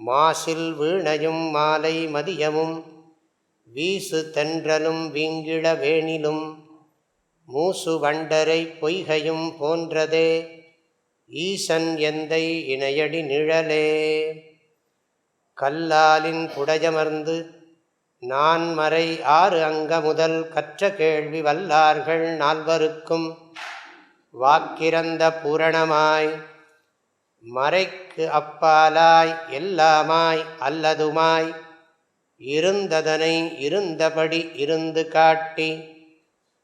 மாசில் வீணையும் மாலை மதியமும் வீசு தென்றலும் வீங்கிழ வேணிலும் மூசு வண்டரை பொய்கையும் போன்றதே ஈசன் எந்தை இணையடி நிழலே. கல்லாலின் புடையமர்ந்து நான் மறை 6 அங்க முதல் கற்ற கேள்வி வல்லார்கள் 4வருக்கும் வாக்கிறந்த பூரணமாய் மறைக்கு அப்பாலாய் எல்லாமாய் அல்லதுமாய் இருந்ததனை இருந்தபடி இருந்து காட்டி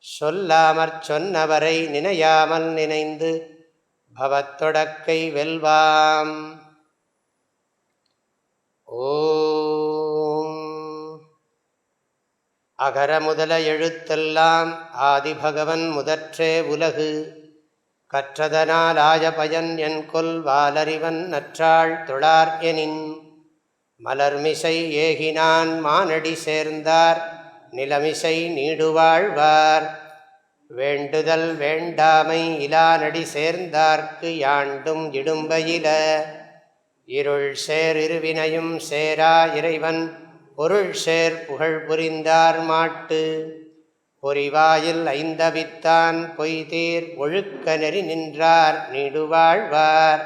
சொல்லாமற் சொன்னவரை நினையாமல் நினைந்து பவத்தொடக்கை வெல்வாம். ஓம். அகர முதல எழுத்தெல்லாம் ஆதிபகவன் முதற்றே உலகு கற்றதனால் ஆய பயன் என்கொல் வாலறிவன் நற்றாள் தொழார் எனின் மலர்மிசை ஏகினான் மானடி சேர்ந்தார் நிலமிசை நீடுவாழ்வார் வேண்டுதல் வேண்டாமை இலானடி சேர்ந்தார்க்கு யாண்டும் இடும்பையில இருள் சேர் இருவினையும் சேரா இறைவன் பொருள் சேர் புகழ் புரிந்தார் மாட்டு பொறிவாயில் ஐந்தவித்தான் பொய்தீர் ஒழுக்க நெறி நின்றார் நீடுவாழ்வார்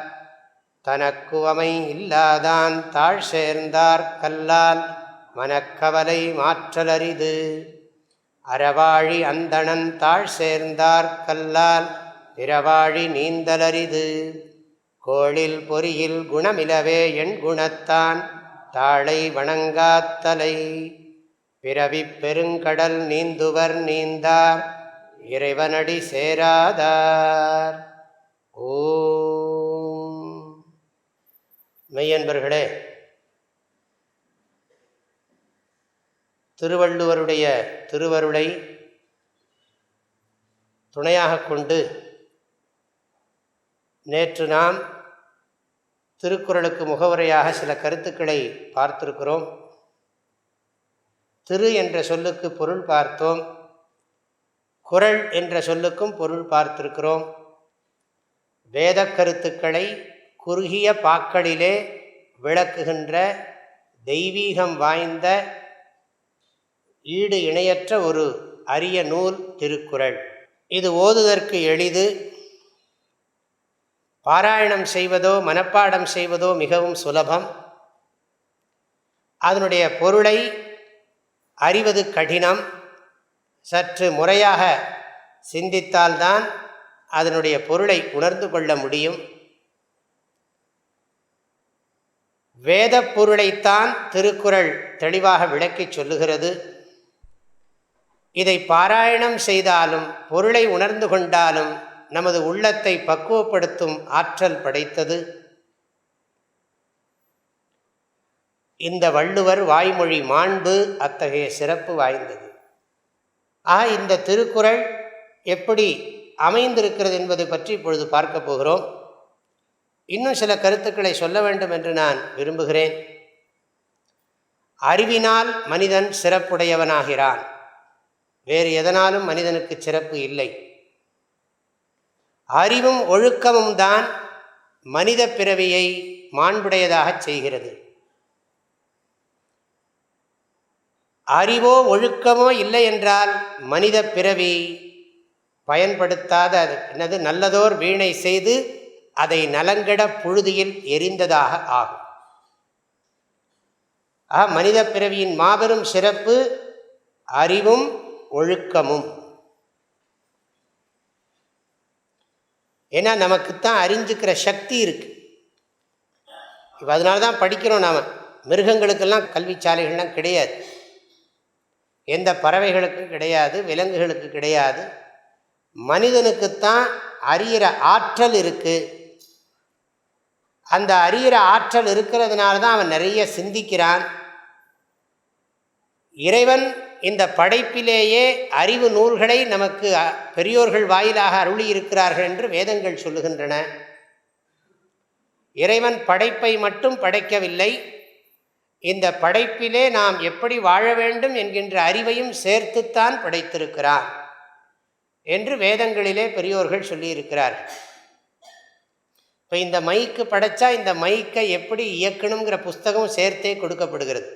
தனக்குவமை இல்லாதான் தாழ் சேர்ந்தார் கல்லால் மனக்கவலை மாற்றலரிது அறவாழி அந்தணன் தாழ் சேர்ந்தார் கல்லால் பிறவாழி நீந்தலரிது கோளில் பொறியில் குணமிலவே என் குணத்தான் தாளை வணங்காத்தலை பிறவி பெருங்கடல் நீந்துவர் நீந்தார் இறைவனடி சேராதார். ஓம். மெய்யன்பர்களே, திருவள்ளுவருடைய திருவருளை துணையாக கொண்டு நேற்று நாம் திருக்குறளுக்கு முகவுரையாக சில கருத்துக்களை பார்த்திருக்கிறோம். திரு என்ற சொல்லுக்கு பொருள் பார்த்தோம். குறள் என்ற சொல்லுக்கும் பொருள் பார்த்திருக்கிறோம். வேத கருத்துக்களை குறுகிய பாக்களிலே விளக்குகின்ற தெய்வீகம் வாய்ந்த ஈடு இணையற்ற ஒரு அரிய நூல் திருக்குறள். இது ஓதுதற்கு எளிது. பாராயணம் செய்வதோ மனப்பாடம் செய்வதோ மிகவும் சுலபம். அதனுடைய பொருளை அறிவது கடினம். சற்று முறையாக சிந்தித்தால்தான் அதனுடைய பொருளை உணர்ந்து கொள்ள முடியும். வேத பொருளைத்தான் திருக்குறள் தெளிவாக விளக்கிச் சொல்லுகிறது. இதை பாராயணம் செய்தாலும் பொருளை உணர்ந்து கொண்டாலும் நமது உள்ளத்தை பக்குவப்படுத்தும் ஆற்றல் படைத்தது. இந்த வள்ளுவர் வாய்மொழி மாண்பு அத்தகைய சிறப்பு வாய்ந்தது. இந்த திருக்குறள் எப்படி அமைந்திருக்கிறது என்பதை பற்றி இப்பொழுது பார்க்க போகிறோம். இன்னும் சில கருத்துக்களை சொல்ல வேண்டும் என்று நான் விரும்புகிறேன். அறிவினால் மனிதன் சிறப்புடையவனாகிறான். வேறு எதனாலும் மனிதனுக்கு சிறப்பு இல்லை. அறிவும் ஒழுக்கமும் தான் மனித பிறவியை மாண்புடையதாக செய்கிறது. அறிவோ ஒழுக்கமோ இல்லை என்றால் மனித பிறவி பயன்படுத்தாத நல்லதோர் வீணை செய்து அதை நலங்கட புழுதியில் எரிந்ததாக ஆகும். மனித பிறவியின் மாபெரும் சிறப்பு அறிவும் ஒழுக்கமும். ஏன்னா நமக்குத்தான் அறிஞ்சுக்கிற சக்தி இருக்கு. இப்போ அதனால தான் படிக்கிறோம். நாம் மிருகங்களுக்கெல்லாம் கல்வி சாலைகள்லாம் கிடையாது. எந்த பறவைகளுக்கு கிடையாது, விலங்குகளுக்கு கிடையாது. மனிதனுக்குத்தான் அறிகிற ஆற்றல் இருக்கு. அந்த அறிகிற ஆற்றல் இருக்கிறதுனால தான் அவன் நிறைய சிந்திக்கிறான். இறைவன் இந்த படைப்பிலேயே அறிவு நூல்களை நமக்கு பெரியோர்கள் வாயிலாக அருளி இருக்கிறார்கள் என்று வேதங்கள் சொல்லுகின்றன. இறைவன் படைப்பை மட்டும் படைக்கவில்லை, இந்த படைப்பிலே நாம் எப்படி வாழ வேண்டும் என்கின்ற அறிவையும் சேர்த்துத்தான் படைத்திருக்கிறான் என்று வேதங்களிலே பெரியோர்கள் சொல்லியிருக்கிறார்கள். இப்போ இந்த மைக்கு படைச்சா இந்த மைக்கை எப்படி இயக்கணுங்கிற புஸ்தகம் சேர்த்தே கொடுக்கப்படுகிறது.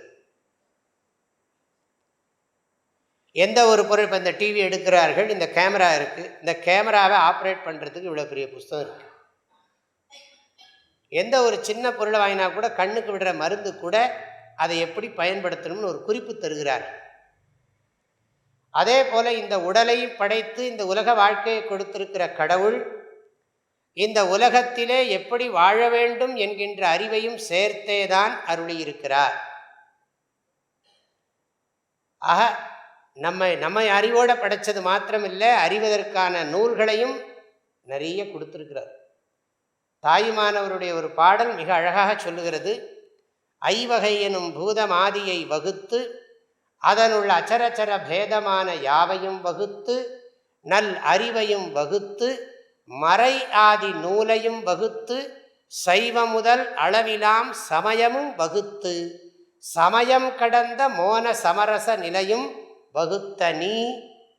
எந்த ஒரு பொருள், இப்போ இந்த டிவி எடுக்கிறார்கள், இந்த கேமரா இருக்குது, இந்த கேமராவை ஆப்ரேட் பண்ணுறதுக்கு இவ்வளோ பெரிய புஸ்தகம் இருக்குது. எந்த ஒரு சின்ன பொருளை வாங்கினா கூட கண்ணுக்கு விடுற மருந்து கூட அதை எப்படி பயன்படுத்தணும்னு ஒரு குறிப்பு தருகிறார். அதே போல் இந்த உடலை படைத்து இந்த உலக வாழ்க்கையை கொடுத்திருக்கிற கடவுள் இந்த உலகத்திலே எப்படி வாழ வேண்டும் என்கின்ற அறிவையும் சேர்த்தேதான் அருளியிருக்கிறார். ஆக நம்மை அறிவோடு படைத்தது மாத்திரமில்லை, அறிவதற்கான நூல்களையும் நிறைய கொடுத்திருக்கிறார். தாயுமானவருடைய ஒரு பாடல் மிக அழகாக சொல்லுகிறது. ஐவகை எனும் பூதமாதியை வகுத்து அதனுள்ள அச்சரச்சர பேதமான யாவையும் வகுத்து நல் அறிவையும் வகுத்து மறை ஆதி நூலையும் வகுத்து சைவ முதல் அளவிலாம் சமயமும் வகுத்து சமயம் கடந்த மோன சமரச நிலையும் வகுத்த நீ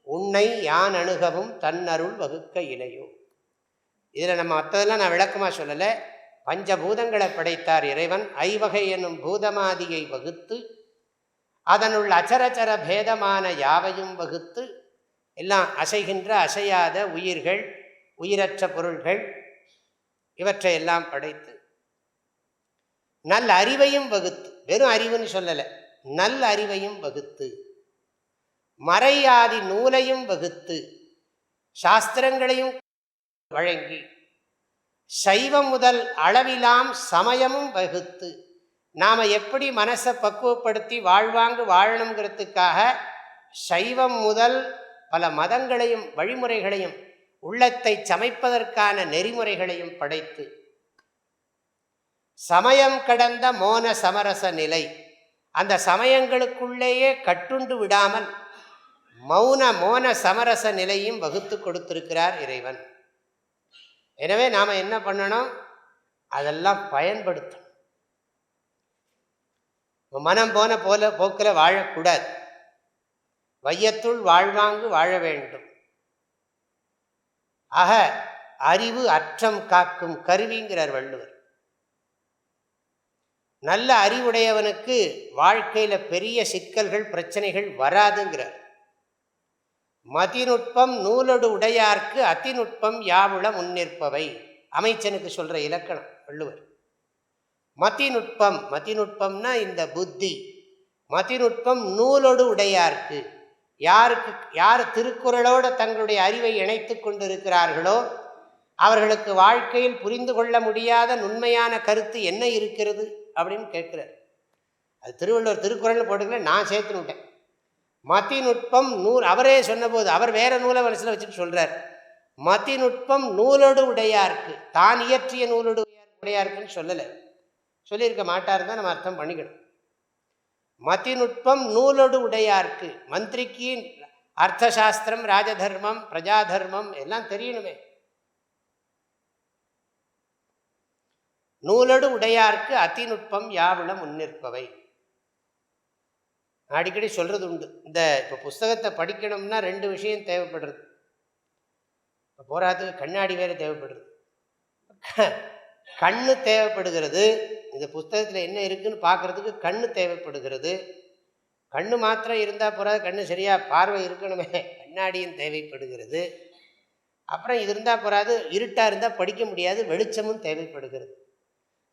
உன்னை யான் அணுகவும் தன்னருள் வகுக்க இலையோ. இதில் நம்ம மற்றதெல்லாம் நான் விளக்கமாக சொல்லலை. பஞ்சபூதங்களை படைத்தார் இறைவன். ஐவகை என்னும் பூதமாதியை வகுத்து அதனுள்ள அச்சரச்சர பேதமான யாவையும் வகுத்து, எல்லாம் அசைகின்ற அசையாத உயிர்கள், உயிரற்ற பொருள்கள், இவற்றையெல்லாம் படைத்து நல் அறிவையும் வகுத்து, வெறும் அறிவுன்னு சொல்லலை, நல் அறிவையும் வகுத்து மறையாதி நூலையும் வகுத்து சாஸ்திரங்களையும் வழங்கி சைவம் முதல் அளவிலாம் சமயமும் வகுத்து, நாம் எப்படி மனசை பக்குவப்படுத்தி வாழ்வாங்கு வாழணுங்கிறதுக்காக சைவம் முதல் பல மதங்களையும் வழிமுறைகளையும் உள்ளத்தை சமைப்பதற்கான நெறிமுறைகளையும் படைத்து சமயம் கடந்த மோன சமரச நிலை, அந்த சமயங்களுக்குள்ளேயே கட்டுண்டு விடாமல் மோன சமரச நிலையும் வகுத்து கொடுத்திருக்கிறார் இறைவன். எனவே நாம் என்ன பண்ணணும்? அதெல்லாம் பயன்படுத்தணும். மனம் போன போக்கில் வாழக்கூடாது. வையத்துள் வாழ்வாங்கு வாழ வேண்டும். ஆக அறிவு அற்றம் காக்கும் கருவிங்கிறார் வள்ளுவர். நல்ல அறிவுடையவனுக்கு வாழ்க்கையில் பெரிய சிக்கல்கள் பிரச்சனைகள் வராதுங்கிறார். மதிநுட்பம் நூலொடு உடையார்க்கு அதிநுட்பம் யாவுள முன்னிற்பவை, அமைச்சனுக்கு சொல்கிற இலக்கணம் வள்ளுவர். மதிநுட்பம்னா இந்த புத்தி. மதிநுட்பம் நூலொடு உடையார்க்கு, யார் திருக்குறளோடு தங்களுடைய அறிவை இணைத்து கொண்டிருக்கிறார்களோ அவர்களுக்கு வாழ்க்கையில் புரிந்து கொள்ள முடியாத நுண்மையான கருத்து என்ன இருக்கிறது அப்படின்னு கேட்கிறார். அது திருவள்ளுவர் திருக்குறள் போட்டுக்கல, நான் சேர்த்து விட்டேன். மதிநுட்பம் நூல், அவரே சொன்னபோது அவர் வேற நூலை மனசில் வச்சுட்டு சொல்றார். மதிநுட்பம் நூலோடு உடையார்க்கு, தான் இயற்றிய நூலோடு உடையார்க்குன்னு சொல்லலை, சொல்லியிருக்க மாட்டார் தான் நம்ம அர்த்தம் பண்ணிக்கணும். மதிநுட்பம் நூலோடு உடையார்க்கு, மந்திரிக்கு அர்த்தசாஸ்திரம், ராஜதர்மம், பிரஜாதர்மம் எல்லாம் தெரியணுமே. நூலோடு உடையார்க்கு அதிநுட்பம் யாவுள முன்னிற்பவை. அடிக்கடி சொல்கிறது உண்டு. இந்த இப்போ புஸ்தகத்தை படிக்கணும்னா ரெண்டு விஷயம் தேவைப்படுறது. இப்போ போராத்துக்கு கண்ணாடி வேறு தேவைப்படுறது, கண்ணு தேவைப்படுகிறது. இந்த புஸ்தகத்தில் என்ன இருக்குன்னு பார்க்குறதுக்கு கண்ணு தேவைப்படுகிறது. கண்ணு மாத்திரம் இருந்தால் போகாது, கண்ணு சரியாக பார்வை இருக்கணுமே, கண்ணாடியும் தேவைப்படுகிறது. அப்புறம் இது இருந்தால் போகாது, இருட்டாக இருந்தால் படிக்க முடியாது, வெளிச்சமும் தேவைப்படுகிறது.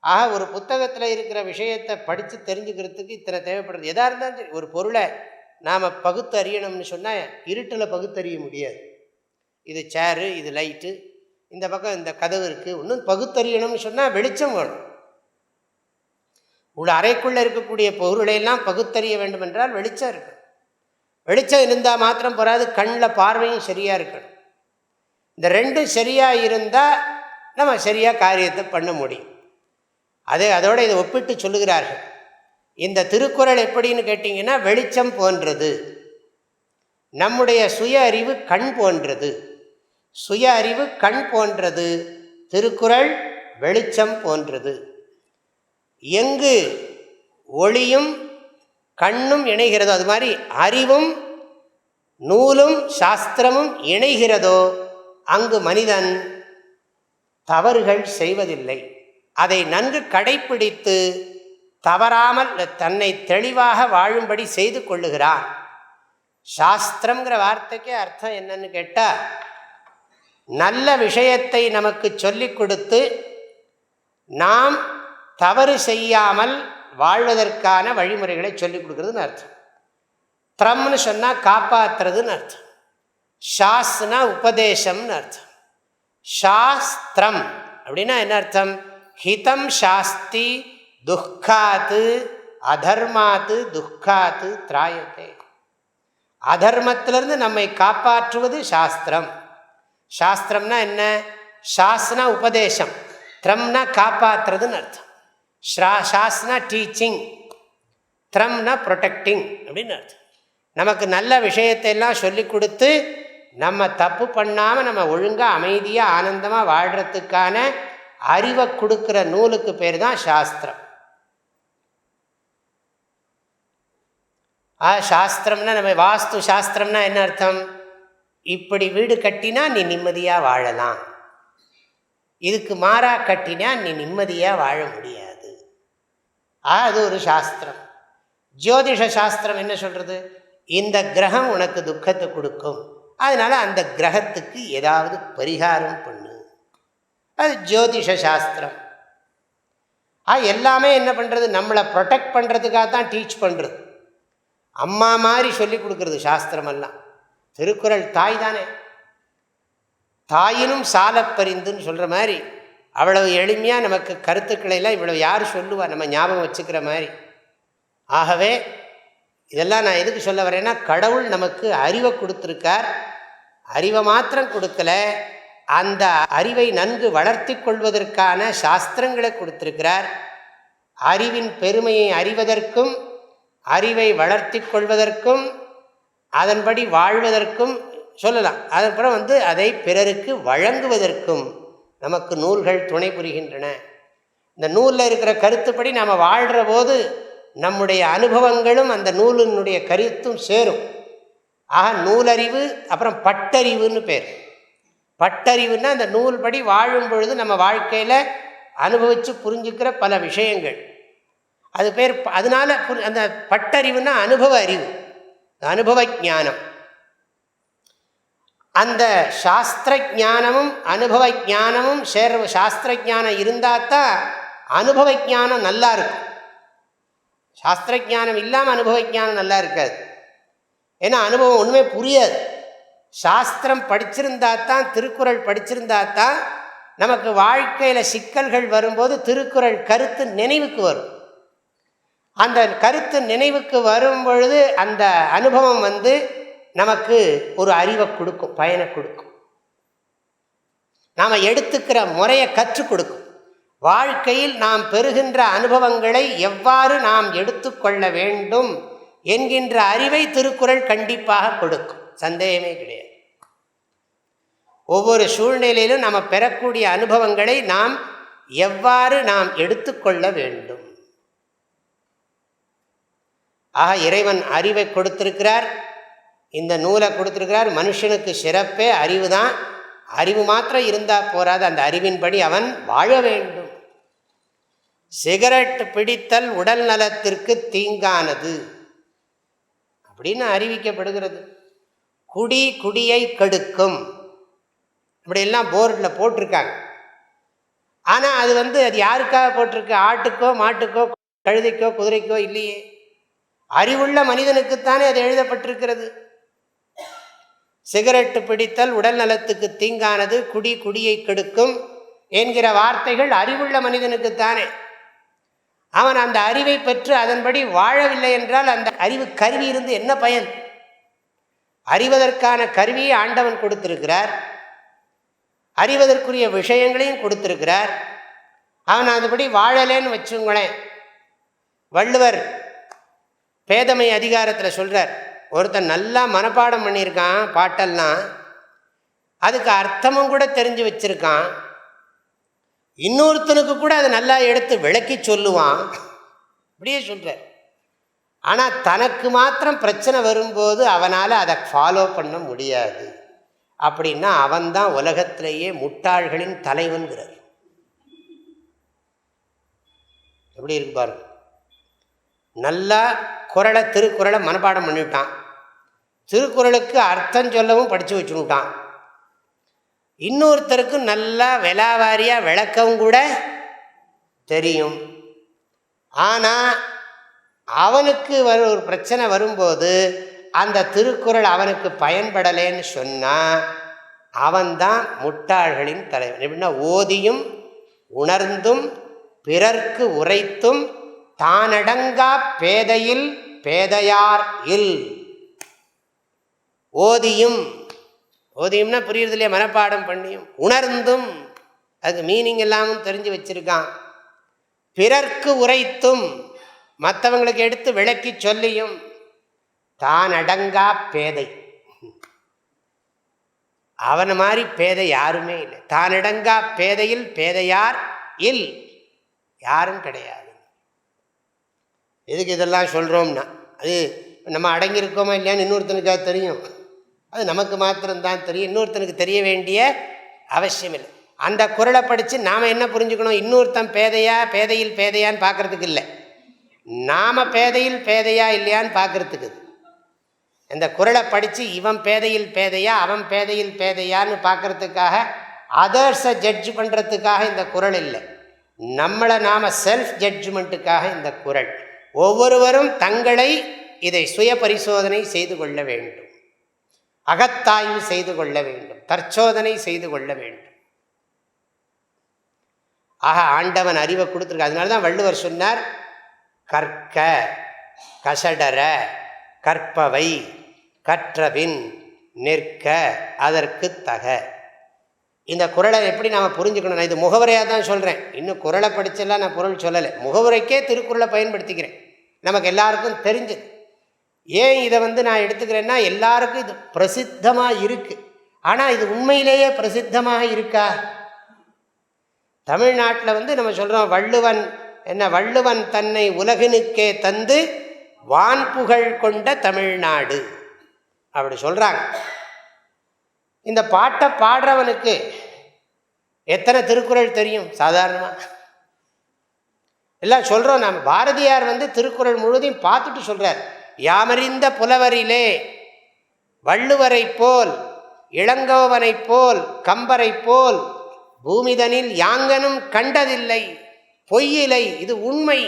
ஆக ஒரு புத்தகத்தில் இருக்கிற விஷயத்தை படித்து தெரிஞ்சுக்கிறதுக்கு இத்தனை தேவைப்படுறது. எதாக இருந்தாலும் சரி, ஒரு பொருளை நாம் பகுத்து அறியணும்னு சொன்னால் இருட்டில் பகுத்தறிய முடியாது. இது சேரு, இது லைட்டு, இந்த பக்கம் இந்த கதவு இருக்குது, இன்னும் பகுத்தறியணும்னு சொன்னால் வெளிச்சம் வேணும். உள்ள அறைக்குள்ளே இருக்கக்கூடிய பொருளையெல்லாம் பகுத்தறிய வேண்டும் என்றால் வெளிச்சம் இருக்கணும். வெளிச்சம் இருந்தால் மாத்திரம் போகாது, கண்ணில் பார்வையும் சரியாக இருக்கணும். இந்த ரெண்டும் சரியாக இருந்தால் நம்ம சரியாக காரியத்தை பண்ண முடியும். அதோடு இதை ஒப்பிட்டு சொல்லுகிறார்கள். இந்த திருக்குறள் எப்படின்னு கேட்டிங்கன்னா, வெளிச்சம் போன்றது. நம்முடைய சுய அறிவு கண் போன்றது. சுய அறிவு கண் போன்றது, திருக்குறள் வெளிச்சம் போன்றது. எங்கு ஒளியும் கண்ணும் இணைகிறதோ, அது மாதிரி அறிவும் நூலும் சாஸ்திரமும் இணைகிறதோ அங்கு மனிதன் தவறுகள் செய்வதில்லை. அதை நன்கு கடைப்பிடித்து தவறாமல் தன்னை தெளிவாக வாழும்படி செய்து கொள்ளுகிறான். சாஸ்திரம்ங்கிற வார்த்தைக்கே அர்த்தம் என்னன்னு கேட்டால், நல்ல விஷயத்தை நமக்கு சொல்லிக் கொடுத்து நாம் தவறு செய்யாமல் வாழ்வதற்கான வழிமுறைகளை சொல்லிக் கொடுக்குறதுன்னு அர்த்தம். த்ரம்னு சொன்னால் காப்பாற்றுறதுன்னு அர்த்தம். ஷாஸ்னா உபதேசம்னு அர்த்தம். சாஸ்திரம் அப்படின்னா என்ன அர்த்தம்? ஹிதம் சாஸ்தி துக்காத்து அதர்மாத்து துக்காத்து திராயத்தே. அதர்மத்திலிருந்து நம்மை காப்பாற்றுவது சாஸ்திரம். சாஸ்திரம்னா என்ன? ஷாஸ்னா உபதேசம், த்ரம்னா காப்பாற்றுறதுன்னு அர்த்தம். ஷாஸ்னா டீச்சிங், த்ரம்னா ப்ரொடெக்டிங் அப்படின்னு அர்த்தம். நமக்கு நல்ல விஷயத்தையெல்லாம் சொல்லி கொடுத்து நம்ம தப்பு பண்ணாமல் நம்ம ஒழுங்காக அமைதியாக ஆனந்தமாக வாழ்கிறதுக்கான அறிவை கொடுக்குற நூலுக்கு பேர் தான் சாஸ்திரம். சாஸ்திரம்னா நம்ம வாஸ்து சாஸ்திரம்னா என்ன அர்த்தம்? இப்படி வீடு கட்டினா நீ நிம்மதியாக வாழலாம், இதுக்கு மாறா கட்டினா நீ நிம்மதியாக வாழ முடியாது. அது ஒரு சாஸ்திரம். ஜோதிஷ சாஸ்திரம் என்ன சொல்கிறது? இந்த கிரகம் உனக்கு துக்கத்தை கொடுக்கும், அதனால் அந்த கிரகத்துக்கு ஏதாவது பரிகாரம் பண்ணு. அது ஜோதிஷ சாஸ்திரம். எல்லாமே என்ன பண்ணுறது? நம்மளை ப்ரொடெக்ட் பண்ணுறதுக்காக தான் டீச் பண்ணுறது. அம்மா மாதிரி சொல்லி கொடுக்குறது சாஸ்திரமெல்லாம். திருக்குறள் தாய் தானே, தாயினும் சாலப்பரிந்துன்னு சொல்கிற மாதிரி அவ்வளவு எளிமையாக நமக்கு கருத்துக்களையெல்லாம் இவ்வளவு யார் சொல்லுவா நம்ம ஞாபகம் வச்சுக்கிற மாதிரி. ஆகவே இதெல்லாம் நான் எதுக்கு சொல்ல வரேன்னா, கடவுள் நமக்கு அறிவை கொடுத்துருக்கார். அறிவை மாத்திரம் கொடுக்கல, அந்த அறிவை நன்கு வளர்த்தி கொள்வதற்கான சாஸ்திரங்களை கொடுத்திருக்கிறார். அறிவின் பெருமையை அறிவதற்கும் அறிவை வளர்த்தி கொள்வதற்கும் அதன்படி வாழ்வதற்கும் சொல்லலாம். அதற்கப்புறம் அதை பிறருக்கு வழங்குவதற்கும் நமக்கு நூல்கள் துணை புரிகின்றன. இந்த நூலில் இருக்கிற கருத்துப்படி நாம் வாழ்கிற போது நம்முடைய அனுபவங்களும் அந்த நூலினுடைய கருத்தும் சேரும். ஆக நூலறிவு, அப்புறம் பட்டறிவுன்னு பேர். பட்டறிவுன்னா அந்த நூல் படி வாழும் பொழுது நம்ம வாழ்க்கையில் அனுபவித்து புரிஞ்சுக்கிற பல விஷயங்கள், அது பேர். அதனால அந்த பட்டறிவுன்னா அனுபவ அறிவு, அனுபவ ஞானம். அந்த சாஸ்திர ஞானமும் அனுபவ ஞானமும் சாஸ்திர ஞானம் இருந்தால் தான் அனுபவ ஞானம் நல்லா இருக்கும். சாஸ்திர ஞானம் இல்லாமல் அனுபவ ஞானம் நல்லா இருக்காது. ஏன்னா அனுபவம் ஒன்றுமே புரியாது. சாஸ்திரம் படிச்சிருந்தா தான், திருக்குறள் படிச்சிருந்தா தான் நமக்கு வாழ்க்கையில் சிக்கல்கள் வரும்போது திருக்குறள் கருத்து நினைவுக்கு வரும். அந்த கருத்து நினைவுக்கு வரும் பொழுது அந்த அனுபவம் நமக்கு ஒரு அறிவை கொடுக்கும், பயனை கொடுக்கும், நாம் எடுத்துக்கிற முறையை கற்றுக் கொடுக்கும். வாழ்க்கையில் நாம் பெறுகின்ற அனுபவங்களை எவ்வாறு நாம் எடுத்துக்கொள்ள வேண்டும் என்கின்ற அறிவை திருக்குறள் கண்டிப்பாக கொடுக்கும், சந்தேகமே கிடையாது. ஒவ்வொரு சூழ்நிலையிலும் நாம் பெறக்கூடிய அனுபவங்களை நாம் எவ்வாறு நாம் எடுத்துக்கொள்ள வேண்டும். ஆக இறைவன் அறிவை கொடுத்திருக்கிறார், இந்த நூலை கொடுத்திருக்கிறார். மனுஷனுக்கு சிறப்பே அறிவு தான். அறிவு மாத்திரம் இருந்தால் போராது, அந்த அறிவின்படி அவன் வாழ வேண்டும். சிகரெட் பிடித்தல் உடல் நலத்திற்கு தீங்கானது அப்படின்னு அறிவிக்கப்படுகிறது. குடி குடியை கெடுக்கும் இப்படியெல்லாம் போர்டில் போட்டிருக்காங்க. ஆனால் அது அது யாருக்காக போட்டிருக்கு? ஆட்டுக்கோ மாட்டுக்கோ கழுதைக்கோ குதிரைக்கோ இல்லையே, அறிவுள்ள மனிதனுக்குத்தானே அது எழுதப்பட்டிருக்கிறது. சிகரெட்டு பிடித்தல் உடல் நலத்துக்கு தீங்கானது, குடி குடியை கெடுக்கும் என்கிற வார்த்தைகள் அறிவுள்ள மனிதனுக்குத்தானே. அவன் அந்த அறிவை பெற்று அதன்படி வாழவில்லை என்றால் அந்த அறிவு கருவி இருந்து என்ன பயன்? அறிவதற்கான கருவியை ஆண்டவன் கொடுத்திருக்கிறார், அறிவதற்குரிய விஷயங்களையும் கொடுத்திருக்கிறார். அவன் அதுபடி வாழலேன்னு வச்சுங்களேன். வள்ளுவர் பேதமை அதிகாரத்தில் சொல்கிறார், ஒருத்தன் நல்லா மனப்பாடம் பண்ணியிருக்கான் பாட்டெல்லாம், அதுக்கு அர்த்தமும் கூட தெரிஞ்சு வச்சிருக்கான், இன்னொருத்தனுக்கு கூட அதை நல்லா எடுத்து விளக்கி சொல்லுவான், அப்படியே சொல்கிறார். ஆனால் தனக்கு மாத்திரம் பிரச்சனை வரும்போது அவனால் அதை ஃபாலோ பண்ண முடியாது. அப்படின்னா அவன்தான் உலகத்திலேயே முட்டாள்களின் தலைவன்கிறார். எப்படி இருக்கு பாருங்க. நல்லா திருக்குறளை மனப்பாடம் பண்ணிவிட்டான், திருக்குறளுக்கு அர்த்தம் சொல்லவும் படித்து வச்சுட்டான், இன்னொருத்தருக்கு நல்லா விலாவாரியாக விளக்கவும் கூட தெரியும். ஆனால் அவனுக்கு ஒரு பிரச்சனை வரும்போது அந்த திருக்குறள் அவனுக்கு பயன்படலைன்னு சொன்னால் அவன்தான் முட்டாள்களின் தலைவன். எப்படின்னா, ஓதியும் உணர்ந்தும் பிறர்க்கு உரைத்தும் தானடங்கா பேதையில் பேதையார் இல். ஓதியும்னா புரியுறது இல்லையா, மனப்பாடம் பண்ணியும், உணர்ந்தும் அதுக்கு மீனிங் எல்லாமும் தெரிஞ்சு வச்சிருக்கான், பிறர்க்கு உரைத்தும் மற்றவங்களுக்கு எடுத்து விளக்கி சொல்லியும், தான் அடங்கா பேதை. அவனை மாதிரி பேதை யாருமே இல்லை. தான் அடங்கா பேதையில் பேதையார் இல், யாரும் கிடையாது. எதுக்கு இதெல்லாம் சொல்கிறோம்னா, அது நம்ம அடங்கியிருக்கோமா இல்லையான்னு இன்னொருத்தனுக்காக தெரியும், அது நமக்கு மாத்திரம்தான் தெரியும், இன்னொருத்தனுக்கு தெரிய வேண்டிய அவசியம் இல்லை. அந்த குறளை படித்து நாம் என்ன புரிஞ்சுக்கணும், இன்னொருத்தன் பேதையில் பேதையான்னு பார்க்குறதுக்கு இல்லை, நாம் பேதையில் பேதையா இல்லையான்னு பார்க்குறதுக்கு. இந்த குறளை படித்து இவன் பேதையில் பேதையா அவன் பேதையில் பேதையான்னு பார்க்குறதுக்காக, அதர்ஸை ஜட்ஜ் பண்ணுறதுக்காக இந்த குறள் இல்லை, நம்மளை நாம் செல்ஃப் ஜட்ஜ்மெண்ட்டுக்காக இந்த குறள். ஒவ்வொருவரும் தங்களை இதை சுய பரிசோதனை செய்து கொள்ள வேண்டும், அகத்தாய்வு செய்து கொள்ள வேண்டும், தற்சோதனை செய்து கொள்ள வேண்டும். ஆக ஆண்டவன் அறிவை கொடுத்துருக்க. அதனால தான் வள்ளுவர் சொன்னார், கற்க கசடர கற்பவை கற்றபின் நிற்க அதற்கு தக. இந்த குறளை எப்படி நாம் புரிஞ்சுக்கணும், நான் இது முகவுரையாக தான் சொல்கிறேன், இன்னும் குறளை படிச்செல்லாம் நான் பொருள் சொல்லலை, முகவுரைக்கே திருக்குறளை பயன்படுத்திக்கிறேன், நமக்கு எல்லாருக்கும் தெரிஞ்சது. ஏன் இதை நான் எடுத்துக்கிறேன்னா, எல்லாருக்கும் இது பிரசித்தமாக இருக்குது. ஆனால் இது உண்மையிலேயே பிரசித்தமாக இருக்கா? தமிழ்நாட்டில் நம்ம சொல்கிறோம், வள்ளுவன் தன்னை உலகினுக்கே தந்து வான்புகழ் கொண்ட தமிழ்நாடு அப்படி சொல்கிறாங்க. இந்த பாட்டை பாடுறவனுக்கு எத்தனை திருக்குறள் தெரியும்? சாதாரணமாக எல்லாம் சொல்கிறோம் நாம். பாரதியார் திருக்குறள் முழுவதையும் பார்த்துட்டு சொல்கிறார், யாமறிந்த புலவரிலே வள்ளுவரை போல் இளங்கோவனை போல் கம்பரை போல் பூமிதனில் யாங்கனும் கண்டதில்லை, பொய்யிலை, இது உண்மை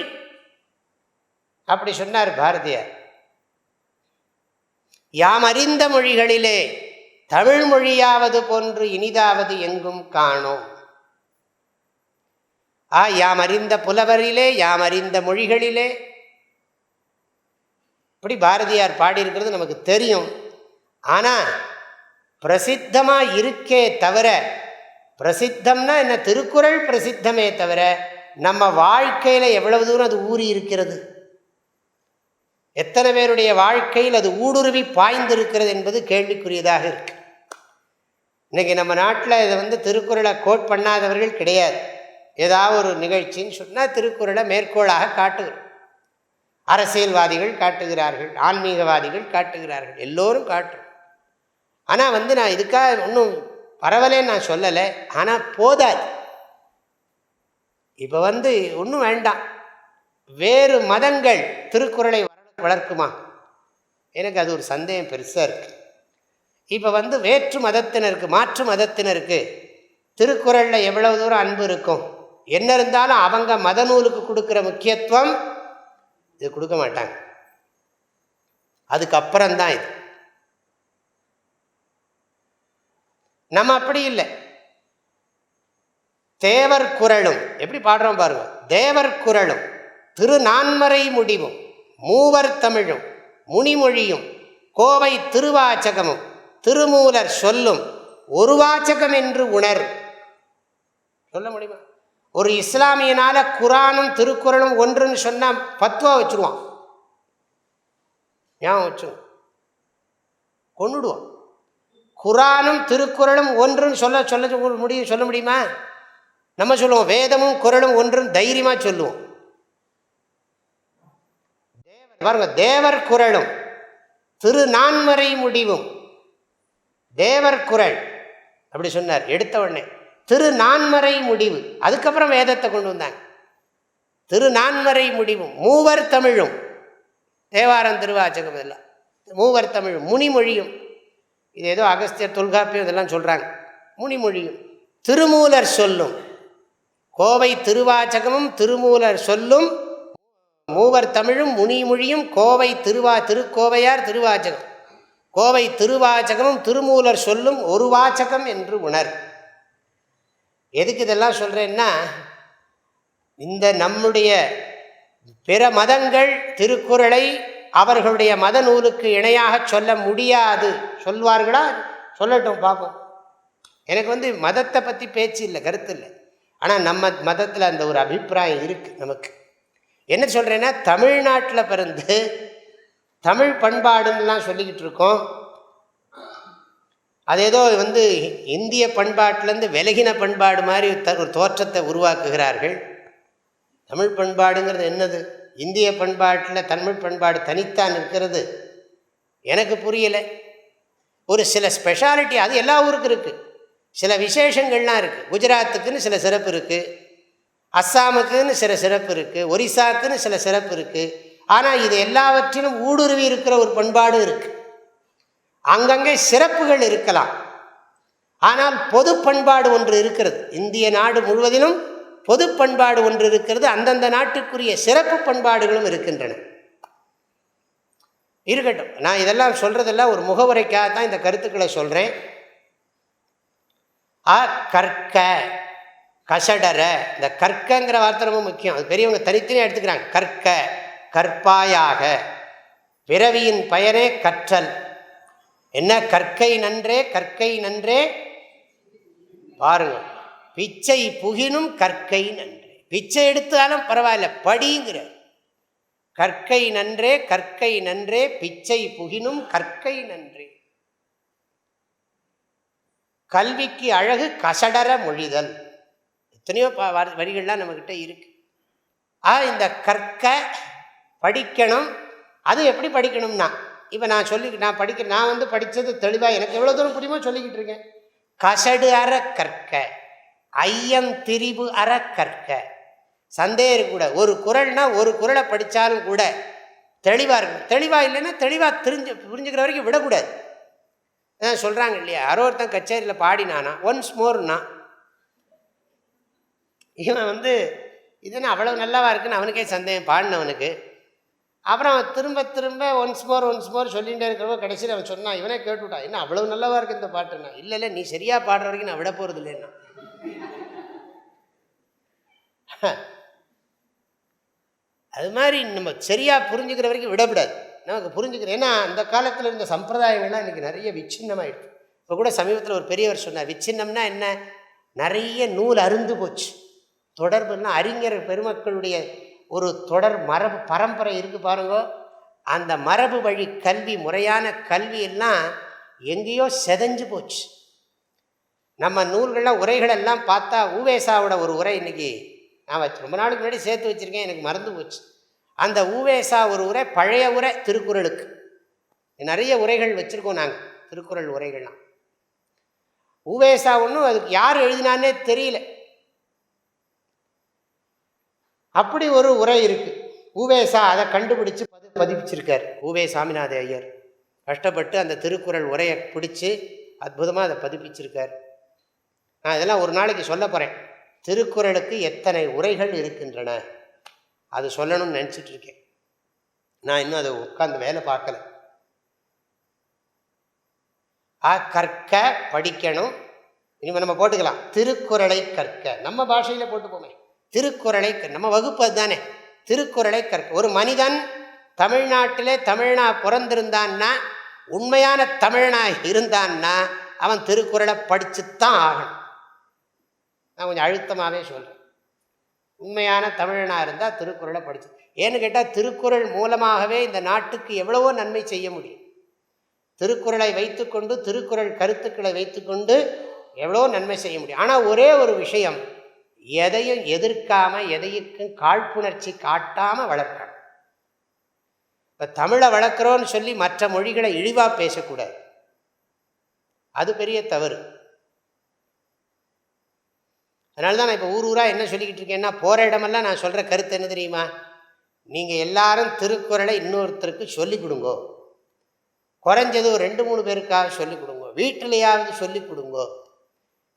அப்படி சொன்னார் பாரதியார். யாம் அறிந்த மொழிகளிலே தமிழ் மொழியாவது போன்று இனிதாவது எங்கும் காணோம். யாம் அறிந்த புலவரிலே யாம் அறிந்த மொழிகளிலே, இப்படி பாரதியார் பாடியிருக்கிறது நமக்கு தெரியும். ஆனால் பிரசித்தமாக இருக்கே தவிர, பிரசித்தம்னா என்ன, திருக்குறள் பிரசித்தமே தவிர நம்ம வாழ்க்கையில் எவ்வளவு தூரம் அது ஊறி இருக்கிறது, எத்தனை பேருடைய வாழ்க்கையில் அது ஊடுருவி பாய்ந்திருக்கிறது என்பது கேள்விக்குரியதாக இருக்கு. இன்றைக்கி நம்ம நாட்டில் இதை திருக்குறளை கோட் பண்ணாதவர்கள் கிடையாது. ஏதாவது ஒரு நிகழ்ச்சின்னு சொன்னால் திருக்குறளை மேற்கோளாக காட்டுகிறோம். அரசியல்வாதிகள் காட்டுகிறார்கள், ஆன்மீகவாதிகள் காட்டுகிறார்கள், எல்லோரும் காட்டுறோம். ஆனால் நான் இதுக்காக ஒன்றும் பரவலேன்னு நான் சொல்லலை, ஆனால் போதாது. இப்போ ஒன்றும் வேண்டாம், வேறு மதங்கள் திருக்குறளை வளர்க்குமா? எனக்கு அது ஒரு சந்தேகம் பெருசாக இருக்குது. இப்போ வேற்று மதத்தினருக்கு, மாற்று மதத்தினருக்கு திருக்குறளில் எவ்வளவு தூரம் அன்பு இருக்கும்? என்ன இருந்தாலும் அவங்க மத நூலுக்கு கொடுக்குற முக்கியத்துவம் இது கொடுக்க மாட்டாங்க. அதுக்கப்புறம்தான் இது. நம்ம அப்படி இல்லை. தேவர் குறளும் எப்படி பாடுறோம் பாருங்க. தேவர் குறளும் திருநான்மறை முடிவும் மூவர் தமிழும் முனிமொழியும் கோவை திருவாச்சகமும் திருமூலர் சொல்லும் ஒரு வாச்சகம் என்று உணர். சொல்ல முடியுமா? ஒரு இஸ்லாமியனால குரானும் திருக்குறளும் ஒன்றுன்னு சொன்னால் பத்துவா வச்சுருவான், ஏன் வச்சு கொண்டுடுவான். குரானும் திருக்குறளும் ஒன்றுன்னு சொல்ல முடியுமா? நம்ம சொல்லுவோம் வேதமும் குறளும் ஒன்றுன்னு தைரியமாக சொல்லுவோம். பாருங்க, தேவர் குறளும் திருநான்மறை முடிவும். தேவர் குறள் அப்படி சொன்னார். எடுத்த உடனே திருநான்மறை முடிவு, அதுக்கப்புறம் வேதத்தை கொண்டு வந்தாங்க. திருநான்மறை முடிவும் மூவர் தமிழும், தேவாரம் திருவாச்சகம் இதெல்லாம் மூவர் தமிழும், முனிமொழியும், இது ஏதோ அகஸ்தியர் தொல்காப்பியம் இதெல்லாம் சொல்கிறாங்க. முனிமொழியும் திருமூலர் சொல்லும், கோவை திருவாச்சகமும் திருமூலர் சொல்லும், மூவர் தமிழும் முனிமொழியும், கோவை திருக்கோவையார் திருவாச்சகம், கோவை திருவாச்சகமும் திருமூலர் சொல்லும் ஒரு வாச்சகம் என்று உணர். எதுக்கு இதெல்லாம் சொல்கிறேன்னா, இந்த நம்முடைய பிற மதங்கள் திருக்குறளை அவர்களுடைய மத நூலுக்கு இணையாக சொல்ல முடியாது. சொல்வார்களா? சொல்லட்டும் பார்ப்போம். எனக்கு மதத்தை பற்றி பேச்சு இல்லை, கருத்து இல்லை. ஆனால் நம்ம மதத்தில் அந்த ஒரு அபிப்பிராயம் இருக்குது. நமக்கு என்ன சொல்கிறேன்னா, தமிழ்நாட்டில் பிறந்து தமிழ் பண்பாடுன்னெலாம் சொல்லிக்கிட்டு இருக்கோம். அது ஏதோ இந்திய பண்பாட்டிலேருந்து விலகின பண்பாடு மாதிரி ஒரு தோற்றத்தை உருவாக்குகிறார்கள். தமிழ் பண்பாடுங்கிறது என்னது? இந்திய பண்பாட்டில் தமிழ் பண்பாடு தனித்தான் இருக்கிறது. எனக்கு புரியலை. ஒரு சில ஸ்பெஷாலிட்டி அது எல்லா ஊருக்கும் இருக்குது, சில விசேஷங்கள்லாம் இருக்குது. குஜராத்துக்குன்னு சில சிறப்பு இருக்குது, அஸ்ஸாமுக்குன்னு சில சிறப்பு இருக்குது, ஒரிசாக்குன்னு சில சிறப்பு இருக்குது. ஆனால் இது எல்லாவற்றிலும் ஊடுருவி இருக்கிற ஒரு பண்பாடு இருக்குது. அங்கங்கே சிறப்புகள் இருக்கலாம், ஆனால் பொது பண்பாடு ஒன்று இருக்கிறது. இந்திய நாடு முழுவதிலும் பொது பண்பாடு ஒன்று இருக்கிறது. அந்தந்த நாட்டுக்குரிய சிறப்பு பண்பாடுகளும் இருக்கின்றன. இருக்கட்டும், நான் இதெல்லாம் சொல்கிறதெல்லாம் ஒரு முகவுரைக்காகத்தான் இந்த கருத்துக்களை சொல்கிறேன். கற்க கசடர, இந்த கற்கங்கிற வார்த்தை ரொம்ப முக்கியம். அது பெரியவங்க தனித்தனியாக எடுத்துக்கிறாங்க. கற்க கற்பாயாக, பிறவியின் பயனே கற்றல். என்ன? கற்கை நன்றே, கற்கை நன்றே. பாருங்க, பிச்சை புகினும் கற்கை நன்றே. பிச்சை எடுத்தாலும் பரவாயில்ல, படிங்கிற. கற்கை நன்றே, கற்கை நன்றே, பிச்சை புகினும் கற்கை நன்றே. கல்விக்கு அழகு கசடர மொழிதல். எத்தனையோ வரிகள்லாம் நம்மக்கிட்ட இருக்கு. இந்த கற்க படிக்கணும். அது எப்படி படிக்கணும்னா, இப்போ நான் படித்தது தெளிவாக எனக்கு எவ்வளோ தூரம் புரியுமோ சொல்லிக்கிட்டு இருக்கேன். கசடு அற கற்க, ஐயம் திரிபு அற கற்க. சந்தேகம் இருக்கக்கூடாது. ஒரு குறள்னா ஒரு குறளை படித்தாலும் கூட தெளிவாக இருக்கணும். தெளிவாக இல்லைன்னா தெளிவாக புரிஞ்சுக்கிற வரைக்கும் விடக்கூடாது. சொல்கிறாங்க இல்லையா, யாரோ ஒருத்தன் கச்சேரியில் பாடினானா ஒன்ஸ் மோர்னா, இவன் இதுன்னு அவ்வளோ நல்லாவா இருக்குன்னு அவனுக்கே சந்தேகம், பாடினவனுக்கு. அப்புறம் அவன் திரும்ப திரும்ப ஒன்ஸ் மோர் சொல்லிகிட்டே இருக்கிறப்போ கடைசியில் அவன் சொன்னான், இவனே கேட்டுவிட்டான், என்ன அவ்வளோ நல்லாவா இருக்கு இந்த பாட்டுன்னா. இல்லை நீ சரியாக பாடுற வரைக்கும் நான் விட போகிறது இல்லைன்னா. அது மாதிரி நம்ம சரியாக புரிஞ்சுக்கிற வரைக்கும் விடக்கூடாது. நமக்கு புரிஞ்சுக்கிறேன். ஏன்னா அந்த காலத்தில் இருந்த சம்பிரதாயங்கள்லாம் இன்றைக்கி நிறைய விச்சின்னமாயிடுச்சு. இப்போ கூட சமீபத்தில் ஒரு பெரியவர் சொன்னார், விச்சின்னம்னா என்ன? நிறைய நூல் அருந்து போச்சு. தொடர்புன்னா அறிஞர் பெருமக்களுடைய ஒரு தொடர் மரபு பரம்பரை இருக்குது பாருங்க. அந்த மரபு வழி கல்வி, முறையான கல்வி எல்லாம் எங்கேயோ செதஞ்சு போச்சு. நம்ம நூல்கள்லாம் உரைகளெல்லாம் பார்த்தா, ஊவேசாவோட ஒரு உரை இன்றைக்கி நான் ரொம்ப நாளுக்கு முன்னாடி சேர்த்து வச்சுருக்கேன், எனக்கு மறந்து போச்சு. அந்த ஊவேசா ஒரு உரை, பழைய உரை திருக்குறளுக்கு. நிறைய உரைகள் வச்சுருக்கோம் நாங்கள், திருக்குறள் உரைகள்லாம். ஊவேசா ஒன்றும் அதுக்கு யார் எழுதினானே தெரியல, அப்படி ஒரு உரை இருக்குது. ஊவேசா அதை கண்டுபிடிச்சு பதிப்பிச்சிருக்கார். ஊவே சாமிநாத ஐயர் கஷ்டப்பட்டு அந்த திருக்குறள் உரையை பிடிச்சி அற்புதமாக அதை பதிப்பிச்சிருக்கார். நான் இதெல்லாம் ஒரு நாளைக்கு சொல்ல போகிறேன். திருக்குறளுக்கு எத்தனை உரைகள் இருக்கின்றன அது சொல்லணும்னு நினச்சிட்டு இருக்கேன். நான் இன்னும் அதை உட்காந்து வேலை பார்க்கல. கற்க படிக்கணும். இனிமேல் நம்ம போட்டுக்கலாம், திருக்குறளை கற்க. நம்ம பாஷையில் போட்டுப்போமே, திருக்குறளை. நம்ம வகுப்பு அதுதானே, திருக்குறளை கற்க. ஒரு மனிதன் தமிழ்நாட்டிலே பிறந்திருந்தான்னா, உண்மையான தமிழனா இருந்தான்னா, அவன் திருக்குறளை படிச்சுத்தான் ஆகணும். நான் கொஞ்சம் அழுத்தமாகவே சொல்கிறேன். உண்மையான தமிழனாக இருந்தால் திருக்குறளை படிச்சு. ஏன்னு கேட்டால், திருக்குறள் மூலமாகவே இந்த நாட்டுக்கு எவ்வளவோ நன்மை செய்ய முடியும். திருக்குறளை வைத்துக்கொண்டு, திருக்குறள் கருத்துக்களை வைத்துக்கொண்டு எவ்வளோ நன்மை செய்ய முடியும். ஆனால் ஒரே ஒரு விஷயம், எதையும் எதிர்க்காமல், எதையும் காழ்ப்புணர்ச்சி காட்டாமல் வளர்க்கணும். இப்போ தமிழை வளர்க்குறோன்னு சொல்லி மற்ற மொழிகளை இழிவாக பேசக்கூடாது. அது பெரிய தவறு. அதனால தான் நான் இப்போ ஊர் ஊராக என்ன சொல்லிக்கிட்டு இருக்கேன்னா, போகிற இடமெல்லாம் நான் சொல்கிற கருத்து என்ன தெரியுமா, நீங்கள் எல்லாரும் திருக்குறளை இன்னொருத்தருக்கு சொல்லிக் கொடுங்கோ. குறைஞ்சது ஒரு 2-3 பேருக்காக சொல்லிக் கொடுங்கோ, வீட்டிலையாவது சொல்லிக் கொடுங்கோ.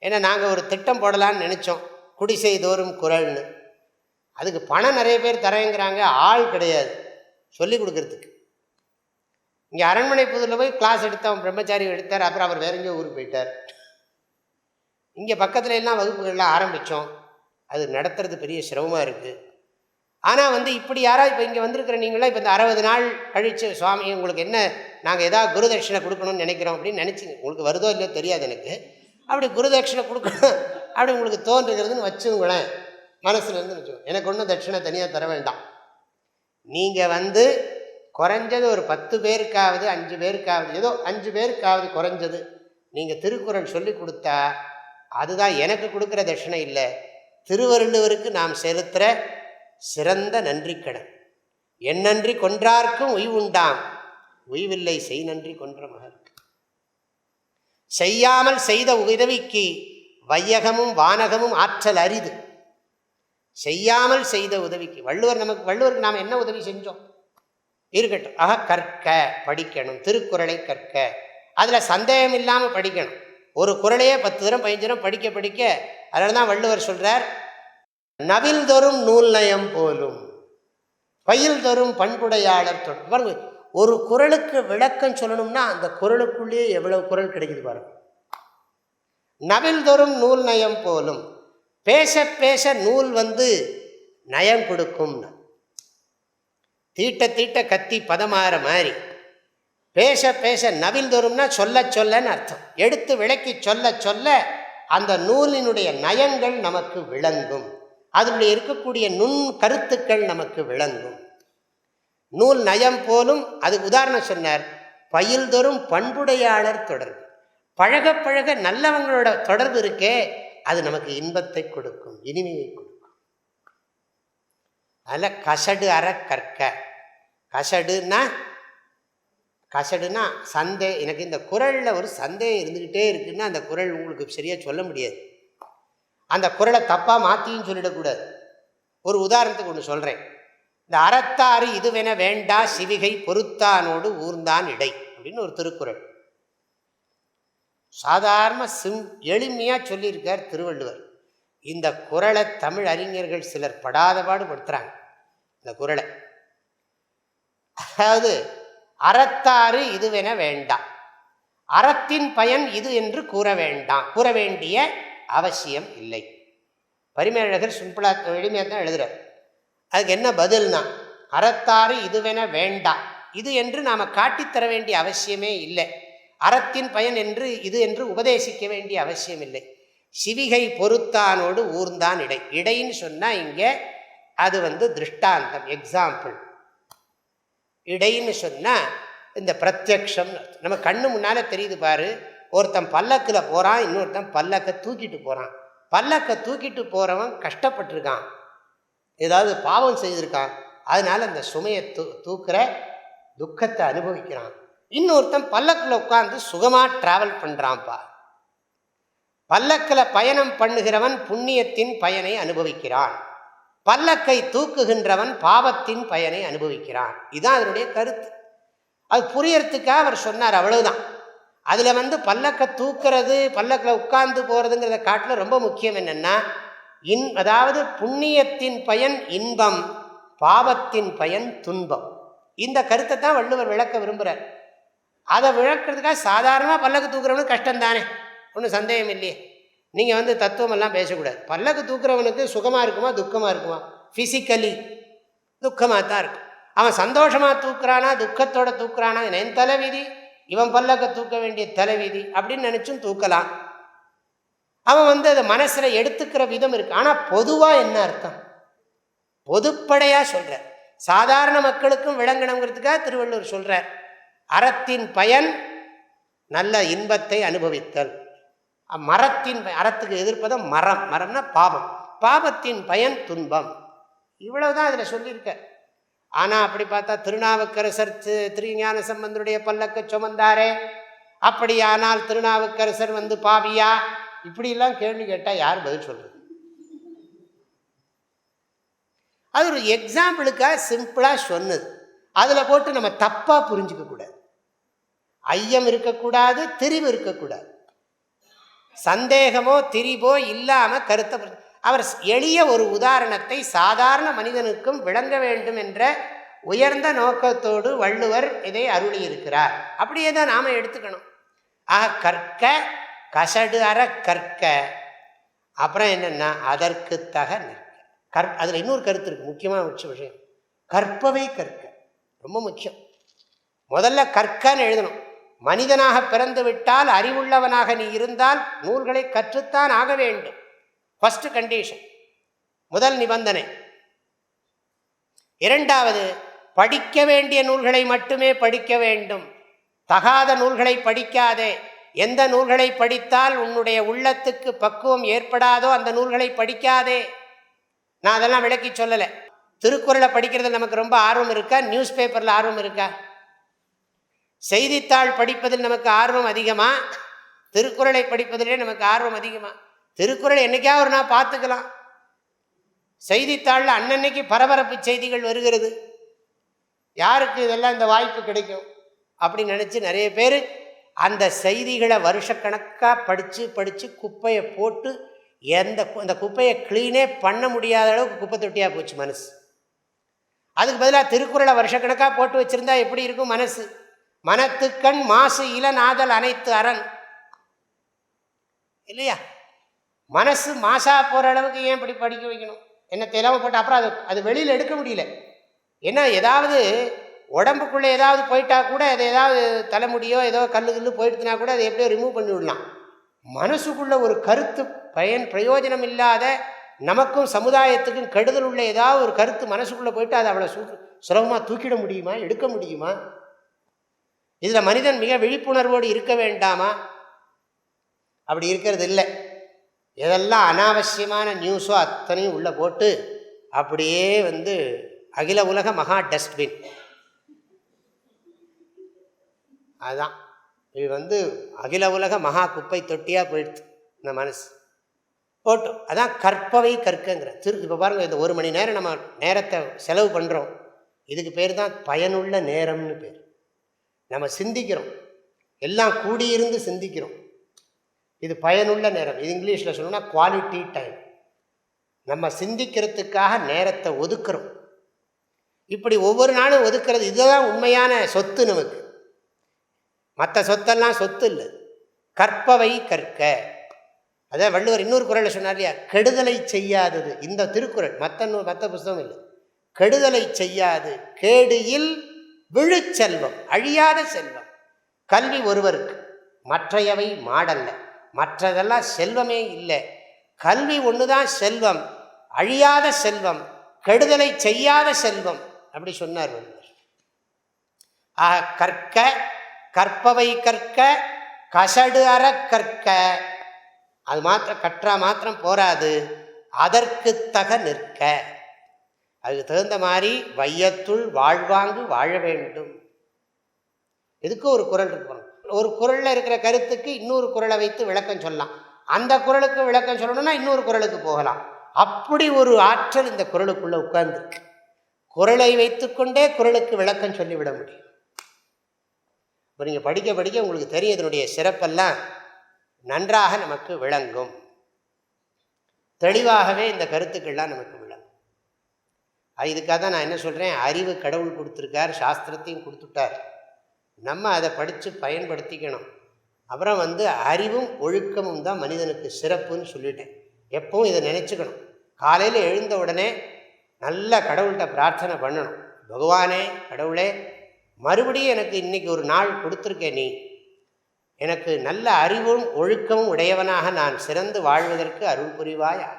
ஏன்னா நாங்கள் ஒரு திட்டம் போடலான்னு நினச்சோம், குடிசை தோறும் குறள்னு. அதுக்கு பணம் நிறைய பேர் தரேங்கிறாங்க, ஆள் கிடையாது சொல்லிக் கொடுக்கறதுக்கு. இங்கே அரண்மனை புதூரில் போய் கிளாஸ் எடுத்தவன் பிரம்மச்சாரி எடுத்தார், அப்புறம் அவர் வேற எங்கேயோ ஊருக்கு போயிட்டார். இங்கே பக்கத்துல எல்லாம் வகுப்புகள்லாம் ஆரம்பித்தோம், அது நடத்துறது பெரிய சிரமமாக இருக்குது. ஆனால் இப்படி யாராவது இப்போ இங்கே வந்திருக்கிற நீங்களாம் இப்போ இந்த 60 நாள் கழித்து சுவாமி உங்களுக்கு என்ன நாங்கள் ஏதாவது குருதட்சிணை கொடுக்கணும்னு நினைக்கிறோம் அப்படின்னு நினச்சிங்க. உங்களுக்கு வருதோ இல்லையோ தெரியாது எனக்கு. அப்படி குருதட்சிணை கொடுக்கணும் அப்படி உங்களுக்கு தோன்றுகிறதுன்னு வச்சுங்களேன், மனசுலேருந்து வச்சுக்கோங்க. எனக்கு ஒன்றும் தட்சிணை தனியாக தர வேண்டாம். நீங்கள் குறைஞ்சது ஒரு 10 பேருக்காவது 5 பேருக்காவது, ஏதோ 5 பேருக்காவது குறைஞ்சது நீங்கள் திருக்குறள் சொல்லி கொடுத்தா அதுதான் எனக்கு கொடுக்குற தட்சிணை இல்லை, திருவள்ளுவருக்கு நாம் செலுத்துகிற சிறந்த நன்றிக்கடன். என் நன்றி கொன்றார்க்கும் உய்வுண்டாம், உய்வில்லை செய் நன்றி கொன்ற மகருக்கு. செய்யாமல் செய்த உதவிக்கு வையகமும் வானகமும் ஆற்றல் அரிது. செய்யாமல் செய்த உதவிக்கு வள்ளுவருக்கு நாம் என்ன உதவி செஞ்சோம்? இருக்கட்டும், கற்க, படிக்கணும், திருக்குறளை கற்க, அதில் சந்தேகம் இல்லாமல் படிக்கணும். ஒரு குறளையே 10 தரம் 15 தரம் படிக்க படிக்க, அதனால தான் வள்ளுவர் சொல்கிறார், நவில் தோறும் நூல் நயம் போலும் பயில் தோறும் பண்புடையாளர் தொடர். ஒரு குறளுக்கு விளக்கம் சொல்லணும்னா அந்த குறளுக்குள்ளேயே எவ்வளவு குறள் கிடைக்குது பாருங்க. நவில் தோறும் நூல் நயம் போலும், பேச பேச நூல் நயம் கொடுக்கும். தீட்ட தீட்ட கத்தி பதமாற மாதிரி பேச பேச நவில் தோறும்னா சொல்ல சொல்லன்னு அர்த்தம். எடுத்து விளக்கி சொல்ல சொல்ல அந்த நூலினுடைய நயங்கள் நமக்கு விளங்கும், அதனுடைய இருக்கக்கூடிய நுண் கருத்துக்கள் நமக்கு விளங்கும். நூல் நயம் போலும். அதுக்கு உதாரணம் சொன்னார், பயில் தோறும் பண்புடையாளர் தொடர்பு. பழக பழக நல்லவங்களோட தொடர்பு இருக்கே, அது நமக்கு இன்பத்தை கொடுக்கும், இனிமையை கொடுக்கும். அதில் கசடு அற கற்க. கசடுனா எனக்கு இந்த குறளில் ஒரு சந்தேகம் இருந்துக்கிட்டே இருக்குன்னா அந்த குறள் உங்களுக்கு சரியாக சொல்ல முடியாது. அந்த குறளை தப்பாக மாற்றியும் சொல்லிடக்கூடாது. ஒரு உதாரணத்துக்கு ஒன்று சொல்கிறேன். இந்த அறத்தாறு இதுவென வேண்டா சிவிகை பொறுத்தானோடு ஊர்ந்தான் இடை அப்படின்னு ஒரு திருக்குறள். சாதாரண எளிமையாக சொல்லியிருக்கார் திருவள்ளுவர். இந்த குறளை தமிழ் அறிஞர்கள் சிலர் படாத பாடுபடுத்துகிறாங்க. இந்த குறளை அதாவது அறத்தாறு இதுவென வேண்டாம், அறத்தின் பயன் இது என்று கூற வேண்டிய அவசியம் இல்லை. பரிமேலழகர் சிம்பிளா எளிமையாக தான் எழுதுறார். அதுக்கு என்ன பதில்னா, அறத்தாறு இதுவென வேண்டாம், இது என்று நாம் காட்டித்தர வேண்டிய அவசியமே இல்லை. அறத்தின் பயன் என்று இது என்று உபதேசிக்க வேண்டிய அவசியம் இல்லை. சிவிகை பொறுத்தானோடு ஊர்ந்தான் இடை. இடைன்னு சொன்னால் இங்கே அது திருஷ்டாந்தம், எக்ஸாம்பிள். இடைன்னு சொன்னால் இந்த பிரத்யக்ஷம் நம்ம கண்ணு முன்னால் தெரியுது பாரு. ஒருத்தன் பல்லக்கில் போகிறான், இன்னொருத்தன் பல்லக்கை தூக்கிட்டு போகிறான். பல்லக்கை தூக்கிட்டு போகிறவன் கஷ்டப்பட்டிருக்கான், ஏதாவது பாவம் செய்திருக்கான், அதனால் அந்த சுமையை தூக்குற துக்கத்தை அனுபவிக்கிறான். இன்னொருத்தன் பல்லக்கில் உட்காந்து சுகமாக ட்ராவல் பண்ணுறான்ப்பா. பல்லக்கில் பயணம் பண்ணுகிறவன் புண்ணியத்தின் பயனை அனுபவிக்கிறான், பல்லக்கை தூக்குகின்றவன் பாவத்தின் பயனை அனுபவிக்கிறான். இதுதான் அதனுடைய கருத்து. அது புரியறதுக்காக அவர் சொன்னார், அவ்வளவுதான். அதில் பல்லக்கை தூக்குறது, பல்லக்கில் உட்கார்ந்து போகிறதுங்கிறத காட்டில் ரொம்ப முக்கியம் என்னென்னா, அதாவது புண்ணியத்தின் பயன் இன்பம், பாவத்தின் பயன் துன்பம். இந்த கருத்தை தான் வள்ளுவர் விளக்க விரும்புகிறார். அதை விளக்கிறதுக்காக சாதாரணமாக பல்லக்கு தூக்குறவனுக்கு கஷ்டம்தானே, ஒன்றும் சந்தேகம் இல்லையே. நீங்கள் தத்துவமெல்லாம் பேசக்கூடாது. பல்லக்கு தூக்குறவனுக்கு சுகமாக இருக்குமா துக்கமாக இருக்குமா? ஃபிசிக்கலி துக்கமாக தான் இருக்கும். அவன் சந்தோஷமாக தூக்குறானா துக்கத்தோட தூக்குறானா, என் தலைவிதி, இவன் பல்லக்க தூக்க வேண்டிய தலைவிதி அப்படின்னு நினச்சும் தூக்கலாம். அவன் அதை மனசில் எடுத்துக்கிற விதம் இருக்கு. ஆனால் பொதுவாக என்ன அர்த்தம்? பொதுப்படையாக சொல்கிறார், சாதாரண மக்களுக்கும் விளங்கணுங்கிறதுக்காக திருவள்ளுவர் சொல்கிறார், அறத்தின் பயன் நல்ல இன்பத்தை அனுபவித்தல். அறத்துக்கு எதிர்ப்பதும் மரம்னா பாபம், பாபத்தின் பயன் துன்பம். இவ்வளவுதான் அதில் சொல்லியிருக்க. ஆனால் அப்படி பார்த்தா திருநாவுக்கரசர் திருஞான சம்பந்தருடைய பல்லக்க சுமந்தாரே, அப்படியானால் திருநாவுக்கரசர் பாவியா? இப்படிலாம் கேள்வி கேட்டால் யார் பதில் சொல்றது? அது ஒரு எக்ஸாம்பிளுக்காக சிம்பிளாக சொன்னது. அதில் போட்டு நம்ம தப்பாக புரிஞ்சுக்க கூடாது. ஐயம் இருக்கக்கூடாது, திரிவு இருக்கக்கூடாது. சந்தேகமோ திரிவோ இல்லாமல் கருத்தை அவர் எளிய ஒரு உதாரணத்தை சாதாரண மனிதனுக்கும் விளங்க வேண்டும் என்ற உயர்ந்த நோக்கத்தோடு வள்ளுவர் இதை அருளியிருக்கிறார். அப்படியே தான் நாம் எடுத்துக்கணும். ஆக கற்க கசடு அற கற்க, அப்புறம் என்னென்னா அதற்கு தக நிற்க. அதில் இன்னொரு கருத்து இருக்குது, முக்கியமான விஷயம். கற்பவை கற்க ரொம்ப முக்கியம். முதல்ல கற்கன்னு எழுதணும். மனிதனாக பிறந்து விட்டால், அறிவுள்ளவனாக நீ இருந்தால் நூல்களை கற்றுத்தான் ஆக வேண்டும். ஃபர்ஸ்ட் கண்டிஷன், முதல் நிபந்தனை. இரண்டாவது, படிக்க வேண்டிய நூல்களை மட்டுமே படிக்க வேண்டும். தகாத நூல்களை படிக்காதே. எந்த நூல்களை படித்தால் உன்னுடைய உள்ளத்துக்கு பக்குவம் ஏற்படாதோ அந்த நூல்களை படிக்காதே. நான் அதெல்லாம் விளக்கி சொல்லலை. திருக்குறளை படிக்கிறதுல நமக்கு ரொம்ப ஆர்வம் இருக்கா? நியூஸ் பேப்பரில் ஆர்வம் இருக்கா? செய்தித்தாள் படிப்பதில் நமக்கு ஆர்வம் அதிகமா? திருக்குறளை படிப்பதிலே நமக்கு ஆர்வம் அதிகமா? திருக்குறள் என்னைக்காவது ஒரு நாள் பார்த்துக்கலாம். செய்தித்தாளில் அன்னன்னைக்கு பரபரப்பு செய்திகள் வருகிறது. யாருக்கு இதெல்லாம் இந்த வாய்ப்பு கிடைக்கும் அப்படின்னு நினச்சி நிறைய பேர் அந்த செய்திகளை வருஷக்கணக்காக படித்து குப்பையை போட்டு அந்த குப்பையை க்ளீனே பண்ண முடியாத அளவுக்கு குப்பை தொட்டியாக போச்சு மனசு. அதுக்கு பதிலாக திருக்குறளை வருஷக்கணக்காக போட்டு வச்சுருந்தா எப்படி இருக்கும் மனசு? மனத்துக்கண் மாசு இளநாதல் அனைத்து அரண் இல்லையா? மனசு மாசா போகிற அளவுக்கு ஏன் இப்படி படிக்க வைக்கணும்? என்னத்தை இல்லாமல் போட்டு அப்புறம் அது வெளியில் எடுக்க முடியல. ஏன்னா ஏதாவது உடம்புக்குள்ளே ஏதாவது போயிட்டா கூட, அது ஏதாவது தலைமுடியோ ஏதோ கல்லு போயிடுச்சுனா கூட அதை எப்படியோ ரிமூவ் பண்ணி விடலாம். மனசுக்குள்ள ஒரு கருத்து பிரயோஜனம் இல்லாத, நமக்கும் சமுதாயத்துக்கும் கெடுதல் உள்ள ஏதாவது ஒரு கருத்து மனசுக்குள்ளே போயிட்டு அதை அவ்வளோ சுலபமாக தூக்கிட முடியுமா? எடுக்க முடியுமா? இதில் மனிதன் மிக விழிப்புணர்வோடு இருக்க வேண்டாமா? அப்படி இருக்கிறது இல்லை. எதெல்லாம் அனாவசியமான நியூஸோ அத்தனையும் உள்ளே போட்டு அப்படியே அகில உலக மகா டஸ்ட்பின். அதுதான் இது அகில உலக மகா குப்பை தொட்டியாக போயிடுது இந்த மனசு போட்டோம். அதான் கற்பவை கற்கங்கிற இப்போ பாருங்கள், இந்த 1 மணி நேரம் நம்ம நேரத்தை செலவு பண்ணுறோம். இதுக்கு பேர் தான் பயனுள்ள நேரம்னு பேர். நம்ம சிந்திக்கிறோம், எல்லாம் கூடியிருந்து சிந்திக்கிறோம். இது பயனுள்ள நேரம். இது இங்கிலீஷில் சொல்லணும்னா குவாலிட்டி டைம். நம்ம சிந்திக்கிறதுக்காக நேரத்தை ஒதுக்குறோம். இப்படி ஒவ்வொரு நாளும் ஒதுக்கிறது, இதுதான் உண்மையான சொத்து நமக்கு. மற்ற சொத்தெல்லாம் சொத்து இல்லை. கற்பவை கற்க. அதான் வள்ளுவர் இன்னொரு குறளை சொன்னார் இல்லையா, கெடுதலை செய்யாதது. இந்த திருக்குறள், மற்ற புஸ்தகம் இல்லை. கெடுதலை செய்யாது கேடியில் விழுச்செல்வம், அழியாத செல்வம். கல்வி ஒருவருக்கு, மற்றையவை மாடல்ல. மற்றதெல்லாம் செல்வமே இல்லை. கல்வி ஒன்றுதான் செல்வம், அழியாத செல்வம், கெடுதலை செய்யாத செல்வம். அப்படி சொன்னார் வள்ளுவர். ஆக கற்க, கற்பவை கற்க, கசடு அற கற்க. அது மாத்திரம் கற்றா மாத்திரம் போராது, அதற்கு தக நிற்க. அதுக்கு தகுந்த மாதிரி வையத்துள் வாழ்வாங்கு வாழ வேண்டும். இதுக்கு ஒரு குறள் இருக்கு. ஒரு குறளில் இருக்கிற கருத்துக்கு இன்னொரு குறளை வைத்து விளக்கம் சொல்லலாம். அந்த குறளுக்கு விளக்கம் சொல்லணும்னா இன்னொரு குறளுக்கு போகலாம். அப்படி ஒரு ஆற்றல் இந்த குறளுக்குள்ள உட்கார்ந்துருக்கு. குறளை வைத்துக்கொண்டே குறளுக்கு விளக்கம் சொல்லிவிட முடியும். இப்போ நீங்கள் படிக்க படிக்க உங்களுக்கு தெரியும், இதனுடைய சிறப்பெல்லாம் நன்றாக நமக்கு விளங்கும். தெளிவாகவே இந்த கருத்துக்கள்லாம் நமக்கு விளங்கும். இதுக்காக தான் நான் என்ன சொல்கிறேன், அறிவு கடவுள் கொடுத்துருக்கார், சாஸ்திரத்தையும் கொடுத்துட்டார். நம்ம அதை படித்து பயன்படுத்திக்கணும். அப்புறம் அறிவும் ஒழுக்கமும் தான் மனிதனுக்கு சிறப்புன்னு சொல்லிட்டேன். எப்பவும் இதை நினச்சிக்கணும். காலையில் எழுந்த உடனே நல்ல கடவுள்கிட்ட பிரார்த்தனை பண்ணணும். பகவானே, கடவுளே, மறுபடியும் எனக்கு இன்றைக்கி ஒரு நாள் கொடுத்துருக்கேன், நீ எனக்கு நல்ல அறிவும் ஒழுக்கமும் உடையவனாக நான் சிறந்து வாழ்வதற்கு அருள் புரிவாயா.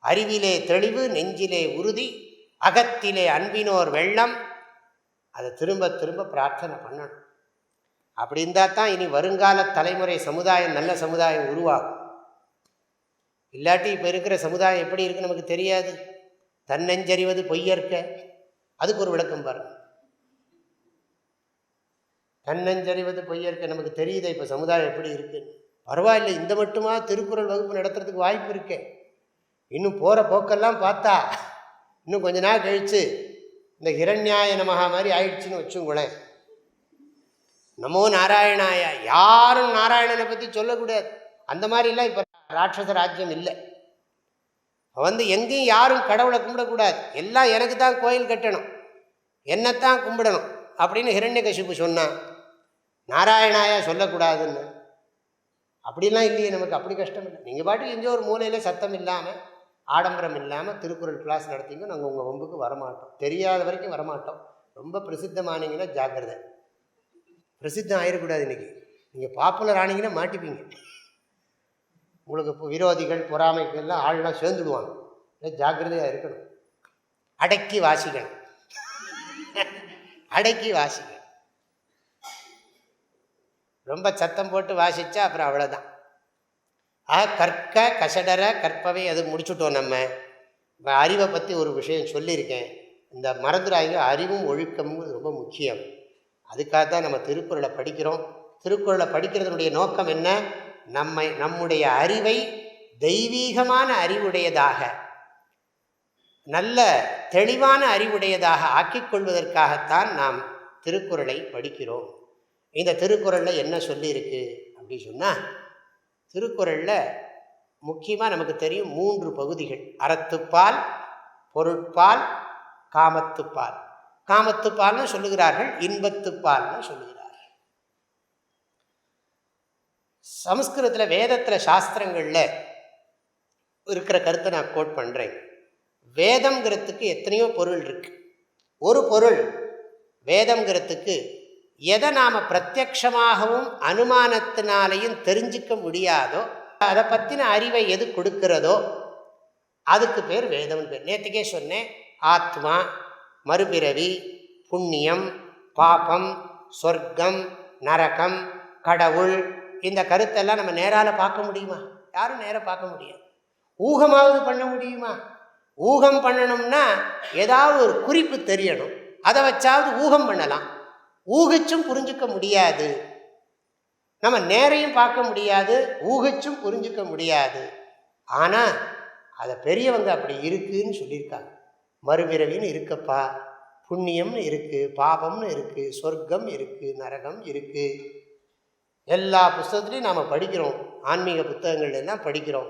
அறிவிலே தெளிவு, நெஞ்சிலே உறுதி, அகத்திலே அன்பினோர் வெள்ளம். அதை திரும்ப திரும்ப பிரார்த்தனை பண்ணணும். அப்படி இருந்தால் தான் இனி வருங்கால தலைமுறை சமுதாயம் நல்ல சமுதாயம் உருவாகும். இல்லாட்டி இப்போ இருக்கிற சமுதாயம் எப்படி இருக்குன்னு நமக்கு தெரியாது. தன்னெஞ்சறிவது பொய்யற்க, அதுக்கு ஒரு விளக்கம் பாருங்க. தன்னஞ்சறிவது பொய்யற்க நமக்கு தெரியுது இப்போ சமுதாயம் எப்படி இருக்குன்னு. பரவாயில்லை, இந்த மட்டுமா திருக்குறள் வகுப்பு நடத்துறதுக்கு வாய்ப்பு இருக்கே. இன்னும் போகிற போக்கெல்லாம் பார்த்தா இன்னும் கொஞ்ச நாள் கழித்து இந்த ஹிரண்யாய நமகா மாதிரி ஆயிடுச்சுன்னு வச்சுங்களேன். நமோ நாராயணாய, யாரும் நாராயணனை பற்றி சொல்லக்கூடாது. அந்த மாதிரிலாம் இப்போ ராட்சச ராஜ்யம் இல்லை. எங்கேயும் யாரும் கடவுளை கும்பிடக்கூடாது, எல்லாம் எனக்கு தான் கோயில் கட்டணும், என்னத்தான் கும்பிடணும் அப்படின்னு ஹிரண்யகசிபு சொன்னான். நாராயணாயா சொல்லக்கூடாதுன்னு. அப்படிலாம் இல்லையே நமக்கு, அப்படி கஷ்டம் இல்லை. நீங்கள் பாட்டுக்கு எங்கேயோ ஒரு மூலையில் சத்தம் இல்லாமல் ஆடம்பரம் இல்லாமல் திருக்குறள் கிளாஸ் நடத்திங்க, நாங்கள் உங்கள் வம்புக்கு வரமாட்டோம். தெரியாத வரைக்கும் வரமாட்டோம். ரொம்ப பிரசித்தமானீங்கன்னா ஜாக்கிரதை, பிரசித்தம் ஆயிடக்கூடாது. இன்றைக்கி நீங்கள் பாப்புலர் ஆனீங்கன்னா மாட்டிப்பீங்க. உங்களுக்கு இப்போ விரோதிகள் பொறாமைக்கு எல்லாம் ஆள்லாம் சேர்ந்துடுவாங்க. ஜாக்கிரதையாக இருக்கணும். அடக்கி வாசிக்கணும், அடக்கி வாசிக்கணும். ரொம்ப சத்தம் போட்டு வாசித்தா அப்புறம் அவ்வளோதான். கற்க கசடர கற்பவை, அது முடிச்சுட்டோம். நம்ம இப்போ அறிவை பற்றி ஒரு விஷயம் சொல்லியிருக்கேன். இந்த மறந்துடாங்க, அறிவும் ஒழுக்கமும் ரொம்ப முக்கியம். அதுக்காகத்தான் நம்ம திருக்குறளை படிக்கிறோம். திருக்குறளை படிக்கிறதுனுடைய நோக்கம் என்ன? நம்முடைய அறிவை தெய்வீகமான அறிவுடையதாக, நல்ல தெளிவான அறிவுடையதாக ஆக்கிக் கொள்வதற்காகத்தான் நாம் திருக்குறளை படிக்கிறோம். இந்த திருக்குறளில் என்ன சொல்லியிருக்கு அப்படி சொன்னால், திருக்குறளில் முக்கியமாக நமக்கு தெரியும் 3 பகுதிகள்: அறத்துப்பால், பொருட்பால், காமத்துப்பால். காமத்துப்பால்னு சொல்லுகிறார்கள், இன்பத்துப்பால்னு சொல்லுகிறார்கள். சமஸ்கிருதத்தில் வேதத்தில் சாஸ்திரங்களில் இருக்கிற கருத்தை நான் கோட் பண்ணுறேன். வேதம்ங்கிறதுக்கு எத்தனையோ பொருள் இருக்கு. ஒரு பொருள் வேதம்ங்கிறதுக்கு எதை நாம் பிரத்யக்ஷமாகவும் அனுமானத்தினாலையும் தெரிஞ்சிக்க முடியாதோ, அதை பற்றின அறிவை எது கொடுக்கிறதோ அதுக்கு பேர் வேதம்னு பேர். நேற்றுக்கே சொன்னேன், ஆத்மா, மறுபிறவி, புண்ணியம், பாபம், சொர்க்கம், நரகம், கடவுள், இந்த கருத்தெல்லாம் நம்ம நேரால் பார்க்க முடியுமா? யாரும் நேராக பார்க்க முடியாது. ஊகமாவது பண்ண முடியுமா? ஊகம் பண்ணணும்னா ஏதாவது ஒரு குறிப்பு தெரியணும், அதை வச்சாவது ஊகம் பண்ணலாம். ஊகிச்சும் புரிஞ்சுக்க முடியாது. நம்ம நேரையும் பார்க்க முடியாது, ஊகிச்சும் புரிஞ்சுக்க முடியாது. ஆனால் அதை பெரியவங்க அப்படி இருக்குன்னு சொல்லியிருக்காங்க. மறுபிறவின்னு இருக்கப்பா, புண்ணியம்னு இருக்குது, பாபம்னு இருக்குது, சொர்க்கம் இருக்குது, நரகம் இருக்குது. எல்லா புஸ்தகத்துலையும் நாம் படிக்கிறோம், ஆன்மீக புத்தகங்கள் எல்லாம் படிக்கிறோம்.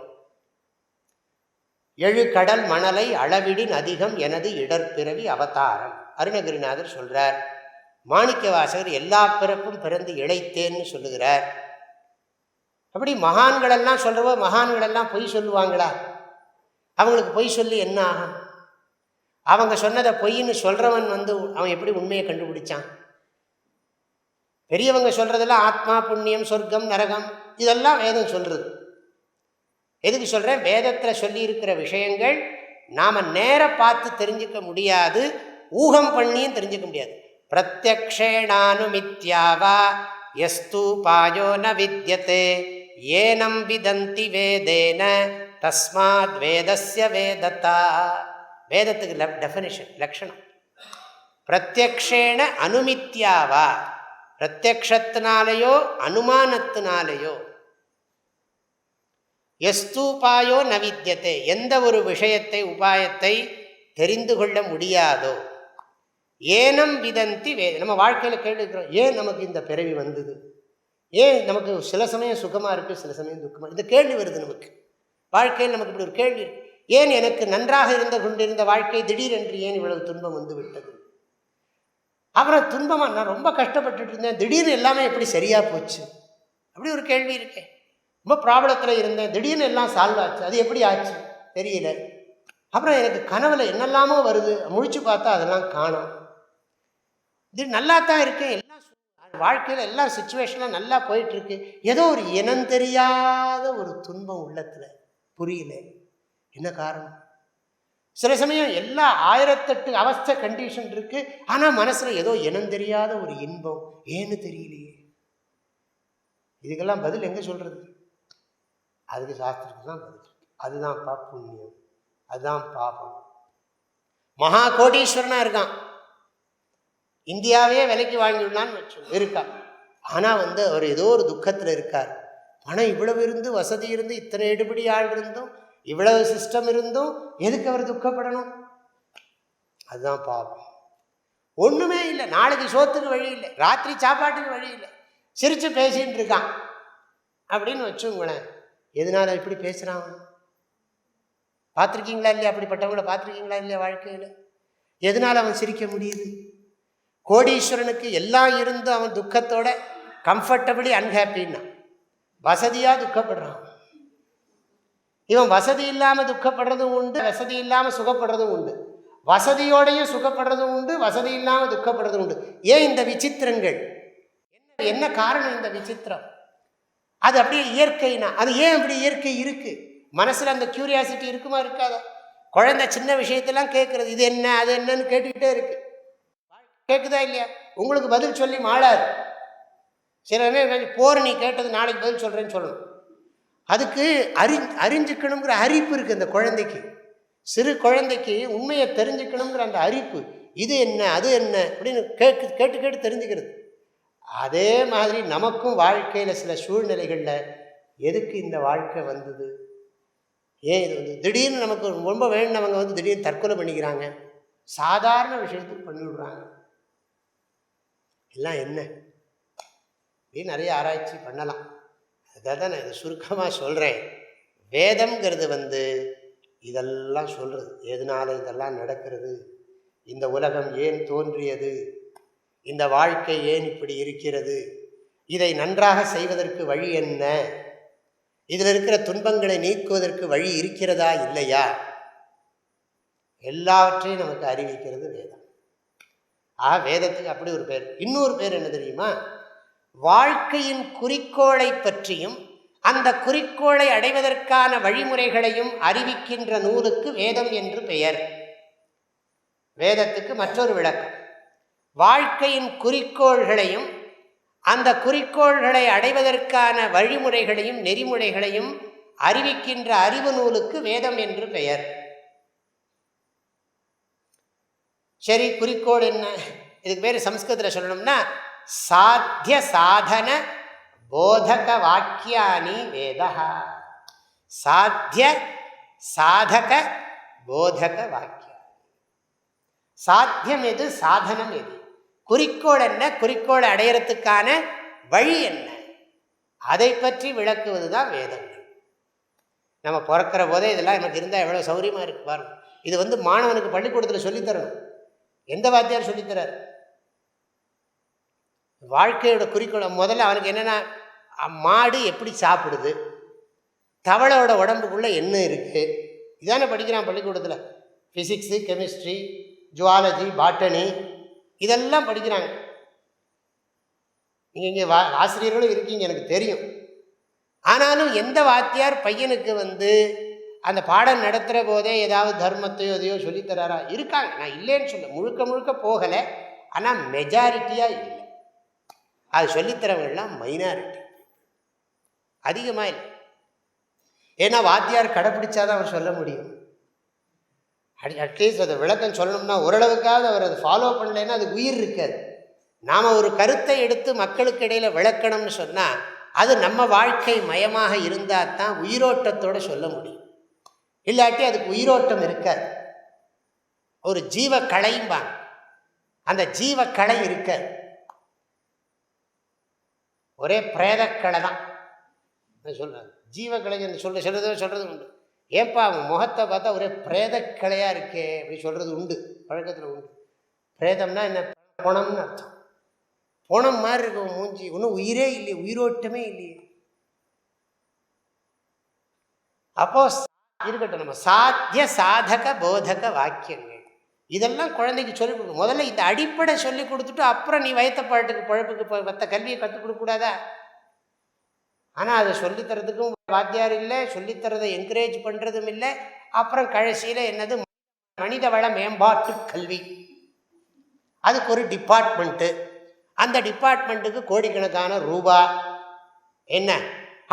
7 கடல் மணலை அளவிடின் அதிகம் எனது இடர்பிறவி அவதாரம். அருணகிரிநாதர் சொல்கிறார். மாணிக்க வாசகர் எல்லா பிறப்பும் பிறந்து இழைத்தேன்னு சொல்லுகிறார். அப்படி மகான்களெல்லாம் சொல்கிறவோ, மகான்களெல்லாம் பொய் சொல்லுவாங்களா? அவங்களுக்கு பொய் சொல்லி என்ன ஆகும்? அவங்க சொன்னதை பொய்ன்னு சொல்கிறவன் அவன் எப்படி உண்மையை கண்டுபிடிச்சான்? பெரியவங்க சொல்கிறதெல்லாம் ஆத்மா, புண்ணியம், சொர்க்கம், நரகம், இதெல்லாம் வேதம் சொல்கிறது. எதுக்கு சொல்கிறேன்? வேதத்தில் சொல்லி இருக்கிற விஷயங்கள் நாம் நேர பார்த்து தெரிஞ்சுக்க முடியாது, ஊகம் பண்ணியும் தெரிஞ்சுக்க முடியாது. பிரத்யக்ஷேணானுமித்யாவா யஸ்து பாயோ ந வித்யதே ஏனம் விதந்தி வேதேன தஸ்மாத் வேதஸ்ய வேததா. வேதத்துக்கு டெஃபினிஷன், லட்சணம். பிரத்யக்ஷேண அனுமித்யாவா, பிரத்யக்ஷத்தினாலேயோ அனுமானத்தினாலேயோ, எஸ்தூபாயோ ந வித்யதே, எந்த ஒரு விஷயத்தை உபாயத்தை தெரிந்து கொள்ள முடியாதோ, ஏனம் விதந்தி நம்ம வாழ்க்கையில் கேட்டுக்கிறோம், ஏன் நமக்கு இந்த பிறவி வந்தது, ஏன் நமக்கு சில சமயம் சுகமாக இருக்குது, சில சமயம் துக்கமாக, இந்த கேள்வி வருது நமக்கு. வாழ்க்கையில் நமக்கு இப்படி ஒரு கேள்வி, ஏன் எனக்கு நன்றாக இருந்து கொண்டிருந்த வாழ்க்கை திடீரென்று ஏன் இவ்வளவு துன்பம் வந்து விட்டது? அப்புறம் துன்பமாக நான் ரொம்ப கஷ்டப்பட்டுட்டு இருந்தேன், திடீர்னு எல்லாமே எப்படி சரியாக போச்சு? அப்படி ஒரு கேள்வி இருக்கேன். ரொம்ப ப்ராப்ளத்தில் இருந்தேன், திடீர்னு எல்லாம் சால்வ் ஆச்சு, அது எப்படி ஆச்சு தெரியல. அப்புறம் எனக்கு கனவுல என்னெல்லாமோ வருது, முழிச்சு பார்த்தா அதெல்லாம் காணும். இது நல்லா தான் இருக்கேன், எல்லாம் வாழ்க்கையில் எல்லா சுச்சுவேஷன்லாம் நல்லா போயிட்டுருக்கு, ஏதோ ஒரு இனம் தெரியாத ஒரு துன்பம் உள்ளத்தில், புரியல என்ன காரணம். சில சமயம் எல்லா 1008 அவஸ்தை கண்டிஷன் இருக்கு, ஆனால் மனசில் ஏதோ இனம் தெரியாத ஒரு இன்பம், ஏன்னு தெரியலையே. இதுக்கெல்லாம் பதில் எங்கே சொல்கிறது? அதுக்கு சாஸ்திரத்துக்கு தான் பதில். அதுதான் புண்ணியம், அதுதான் பாபம். மகா கோடீஸ்வரனாக இருக்கான், இந்தியாவே விலைக்கு வாங்கிவிடலான்னு வச்சு இருக்கான், ஆனால் அவர் ஏதோ ஒரு துக்கத்தில் இருக்கார். பணம் இவ்வளவு இருந்து, வசதி இருந்து, இத்தனை எடுபடி ஆள் இருந்தும், இவ்வளவு சிஸ்டம் இருந்தும் எதுக்கு அவர் துக்கப்படணும்? அதுதான் பாவம். ஒன்றுமே இல்லை, நாளைக்கு சோத்துக்கு வழி இல்லை, ராத்திரி சாப்பாட்டுக்கு வழி இல்லை, சிரித்து பேசின்னு இருக்கான் அப்படின்னு வச்சுங்களேன். எதனால இப்படி பேசுகிறான்? பார்த்துருக்கீங்களா இல்லையா? அப்படிப்பட்டவங்கள பார்த்துருக்கீங்களா இல்லையா வாழ்க்கையில்? எதனால் அவன் சிரிக்க முடியுது? கோடீஸ்வரனுக்கு எல்லாம் இருந்து அவன் துக்கத்தோட கம்ஃபர்டபிளி அன்ஹாப்பின்னா, வசதியாக துக்கப்படுறான். இவன் வசதி இல்லாமல் துக்கப்படுறதும் உண்டு, வசதி இல்லாமல் சுகப்படுறதும் உண்டு, வசதியோடையும் சுகப்படுறதும் உண்டு, வசதி இல்லாமல் துக்கப்படுறதும் உண்டு. ஏன் இந்த விசித்திரங்கள்? என்ன காரணம் இந்த விசித்திரம்? அது அப்படியே இயற்கைனா, அது ஏன் அப்படி இயற்கை இருக்கு? மனசில் அந்த கியூரியாசிட்டி இருக்குமா இருக்காதா? குழந்தை சின்ன விஷயத்தெல்லாம் கேட்கறது, இது என்ன அது என்னன்னு கேட்டுக்கிட்டே இருக்கு. கேட்குதா இல்லையா? உங்களுக்கு பதில் சொல்லி மாளாது. சில போர், நீ கேட்டது நாளைக்கு பதில் சொல்கிறேன்னு சொல்லணும். அதுக்கு அறிஞ்சுக்கணுங்கிற அரிப்பு இருக்குது அந்த குழந்தைக்கு. சிறு குழந்தைக்கு உண்மையை தெரிஞ்சுக்கணுங்கிற அந்த அரிப்பு, இது என்ன அது என்ன அப்படின்னு கேட்டு கேட்டு தெரிஞ்சுக்கிறது. அதே மாதிரி நமக்கும் வாழ்க்கையில் சில சூழ்நிலைகளில் எதுக்கு இந்த வாழ்க்கை வந்தது, ஏன் இது வந்து திடீர்னு நமக்கு ரொம்ப வேண்டினவங்க திடீர்னு தற்கொலை பண்ணிக்கிறாங்க, சாதாரண விஷயத்துக்கு பண்ணிவிடுறாங்க, எல்லாம் என்ன அப்படின்னு நிறைய ஆராய்ச்சி பண்ணலாம். அதான் நான் இதை சுருக்கமாக சொல்கிறேன். வேதம்ங்கிறது இதெல்லாம் சொல்கிறது. எதனால இதெல்லாம் நடக்கிறது, இந்த உலகம் ஏன் தோன்றியது, இந்த வாழ்க்கை ஏன் இப்படி இருக்கிறது, இதை நன்றாக செய்வதற்கு வழி என்ன, இதில் இருக்கிற துன்பங்களை நீக்குவதற்கு வழி இருக்கிறதா இல்லையா, எல்லாவற்றையும் நமக்கு அறிவிக்கிறது வேதம். வேதத்துக்கு அப்படி ஒரு பேர். இன்னொரு பேர் என்ன தெரியுமா? வாழ்க்கையின் குறிக்கோளை பற்றியும் அந்த குறிக்கோளை அடைவதற்கான வழிமுறைகளையும் அறிவிக்கின்ற நூலுக்கு வேதம் என்று பெயர். வேதத்துக்கு மற்றொரு விளக்கம். வாழ்க்கையின் குறிக்கோள்களையும் அந்த குறிக்கோள்களை அடைவதற்கான வழிமுறைகளையும் நெறிமுறைகளையும் அறிவிக்கின்ற அறிவு நூலுக்கு வேதம் என்று பெயர். சரி, குறிக்கோள் என்ன? இதுக்கு பேர் சம்ஸ்கிருதத்தில் சொல்லணும்னா சாத்திய சாதன போதக வாக்கியானி வேதா. சாத்திய சாதக போதக வாக்கியம். சாத்தியம் எது, சாதனம் எது, குறிக்கோள் என்ன, குறிக்கோளை அடையறதுக்கான வழி என்ன, அதை பற்றி விளக்குவது தான் வேதங்கள். நம்ம பிறக்கிற போதே இதெல்லாம் நமக்கு இருந்தால் எவ்வளோ சௌரியமாக இருக்கு பாருங்க. இது மாணவனுக்கு பள்ளிக்கூடத்தில் சொல்லித்தரணும். எந்த வாத்தியார் சொல்லித்தரார்? வாழ்க்கையோட குறிக்கோளை முதல்ல அவனுக்கு என்னென்னா, மாடு எப்படி சாப்பிடுது, தவளையோட உடம்புக்குள்ளே என்ன இருக்குது, இதானே படிக்கிறான் பள்ளிக்கூடத்தில். ஃபிசிக்ஸு, கெமிஸ்ட்ரி, ஜுவாலஜி, பாட்டனி இதெல்லாம் படிக்கிறாங்க. நீங்கள் இங்கே ஆசிரியர்களும் இருக்கீங்க, எனக்கு தெரியும். ஆனாலும் எந்த வாத்தியார் பையனுக்கு அந்த பாடம் நடத்துகிற போதே ஏதாவது தர்மத்தையோ எதையோ சொல்லித்தராரா? இருக்காங்க, நான் இல்லைன்னு சொல்ல, முழுக்க முழுக்க போகலை. ஆனால் மெஜாரிட்டியாக இல்லை. அது சொல்லித்தரவங்கள்லாம் மைனாரிட்டி, அதிகமாக இல்லை. ஏன்னா வாத்தியார் கடைப்பிடிச்சாதான் அவர் சொல்ல முடியும். அட்லீஸ்ட் அதை விளக்கம் சொல்லணும்னா ஓரளவுக்காவது அவர் அதை ஃபாலோ பண்ணலைன்னா அது உயிர் இருக்காது. நாம் ஒரு கருத்தை எடுத்து மக்களுக்கு இடையில் விளக்கணும்னு சொன்னால் அது நம்ம வாழ்க்கை மயமாக இருந்தால் தான் உயிரோட்டத்தோடு சொல்ல முடியும். இல்லாட்டி அதுக்கு உயிரோட்டம் இருக்காது. ஒரு ஜீவக்களைம்பாங்க, அந்த ஜீவக்கலை இருக்காது. ஒரே பிரேதக்கலை தான் சொல்கிறாங்க. ஜீவக்கலை சொல்கிறது உண்டு. ஏப்பா அவன் முகத்தை பார்த்தா ஒரே பிரேதக்கலையாக இருக்கே அப்படி சொல்கிறது உண்டு, பழக்கத்தில் உண்டு. பிரேதம்னா என்ன? பொணம்னு அர்த்தம். பொணம் மாதிரி இருக்கும் மூஞ்சி, ஒன்றும் உயிரே இல்லையே, உயிரோட்டமே இல்லையே. அப்போ இருக்கட்டும், நம்ம சாத்திய சாதக போதக வாக்கியங்கள் இதெல்லாம் குழந்தைக்கு சொல்லிக் கொடுக்கணும். முதல்ல இந்த அடிப்படை சொல்லி கொடுத்துட்டு அப்புறம் நீ வயத்தப்பாட்டுக்கு பழப்புக்கு மற்ற கல்வியை கற்றுக் கொடுக்கூடாதா? ஆனால் அதை சொல்லித்தரதுக்கும் வாத்தியார் இல்லை, சொல்லித்தரதை என்கரேஜ் பண்ணுறதும் இல்லை. அப்புறம் கடைசியில் என்னது, மனித வள மேம்பாட்டு கல்வி, அதுக்கு ஒரு டிபார்ட்மெண்ட்டு, அந்த டிபார்ட்மெண்ட்டுக்கு கோடிக்கணக்கான ரூபா. என்ன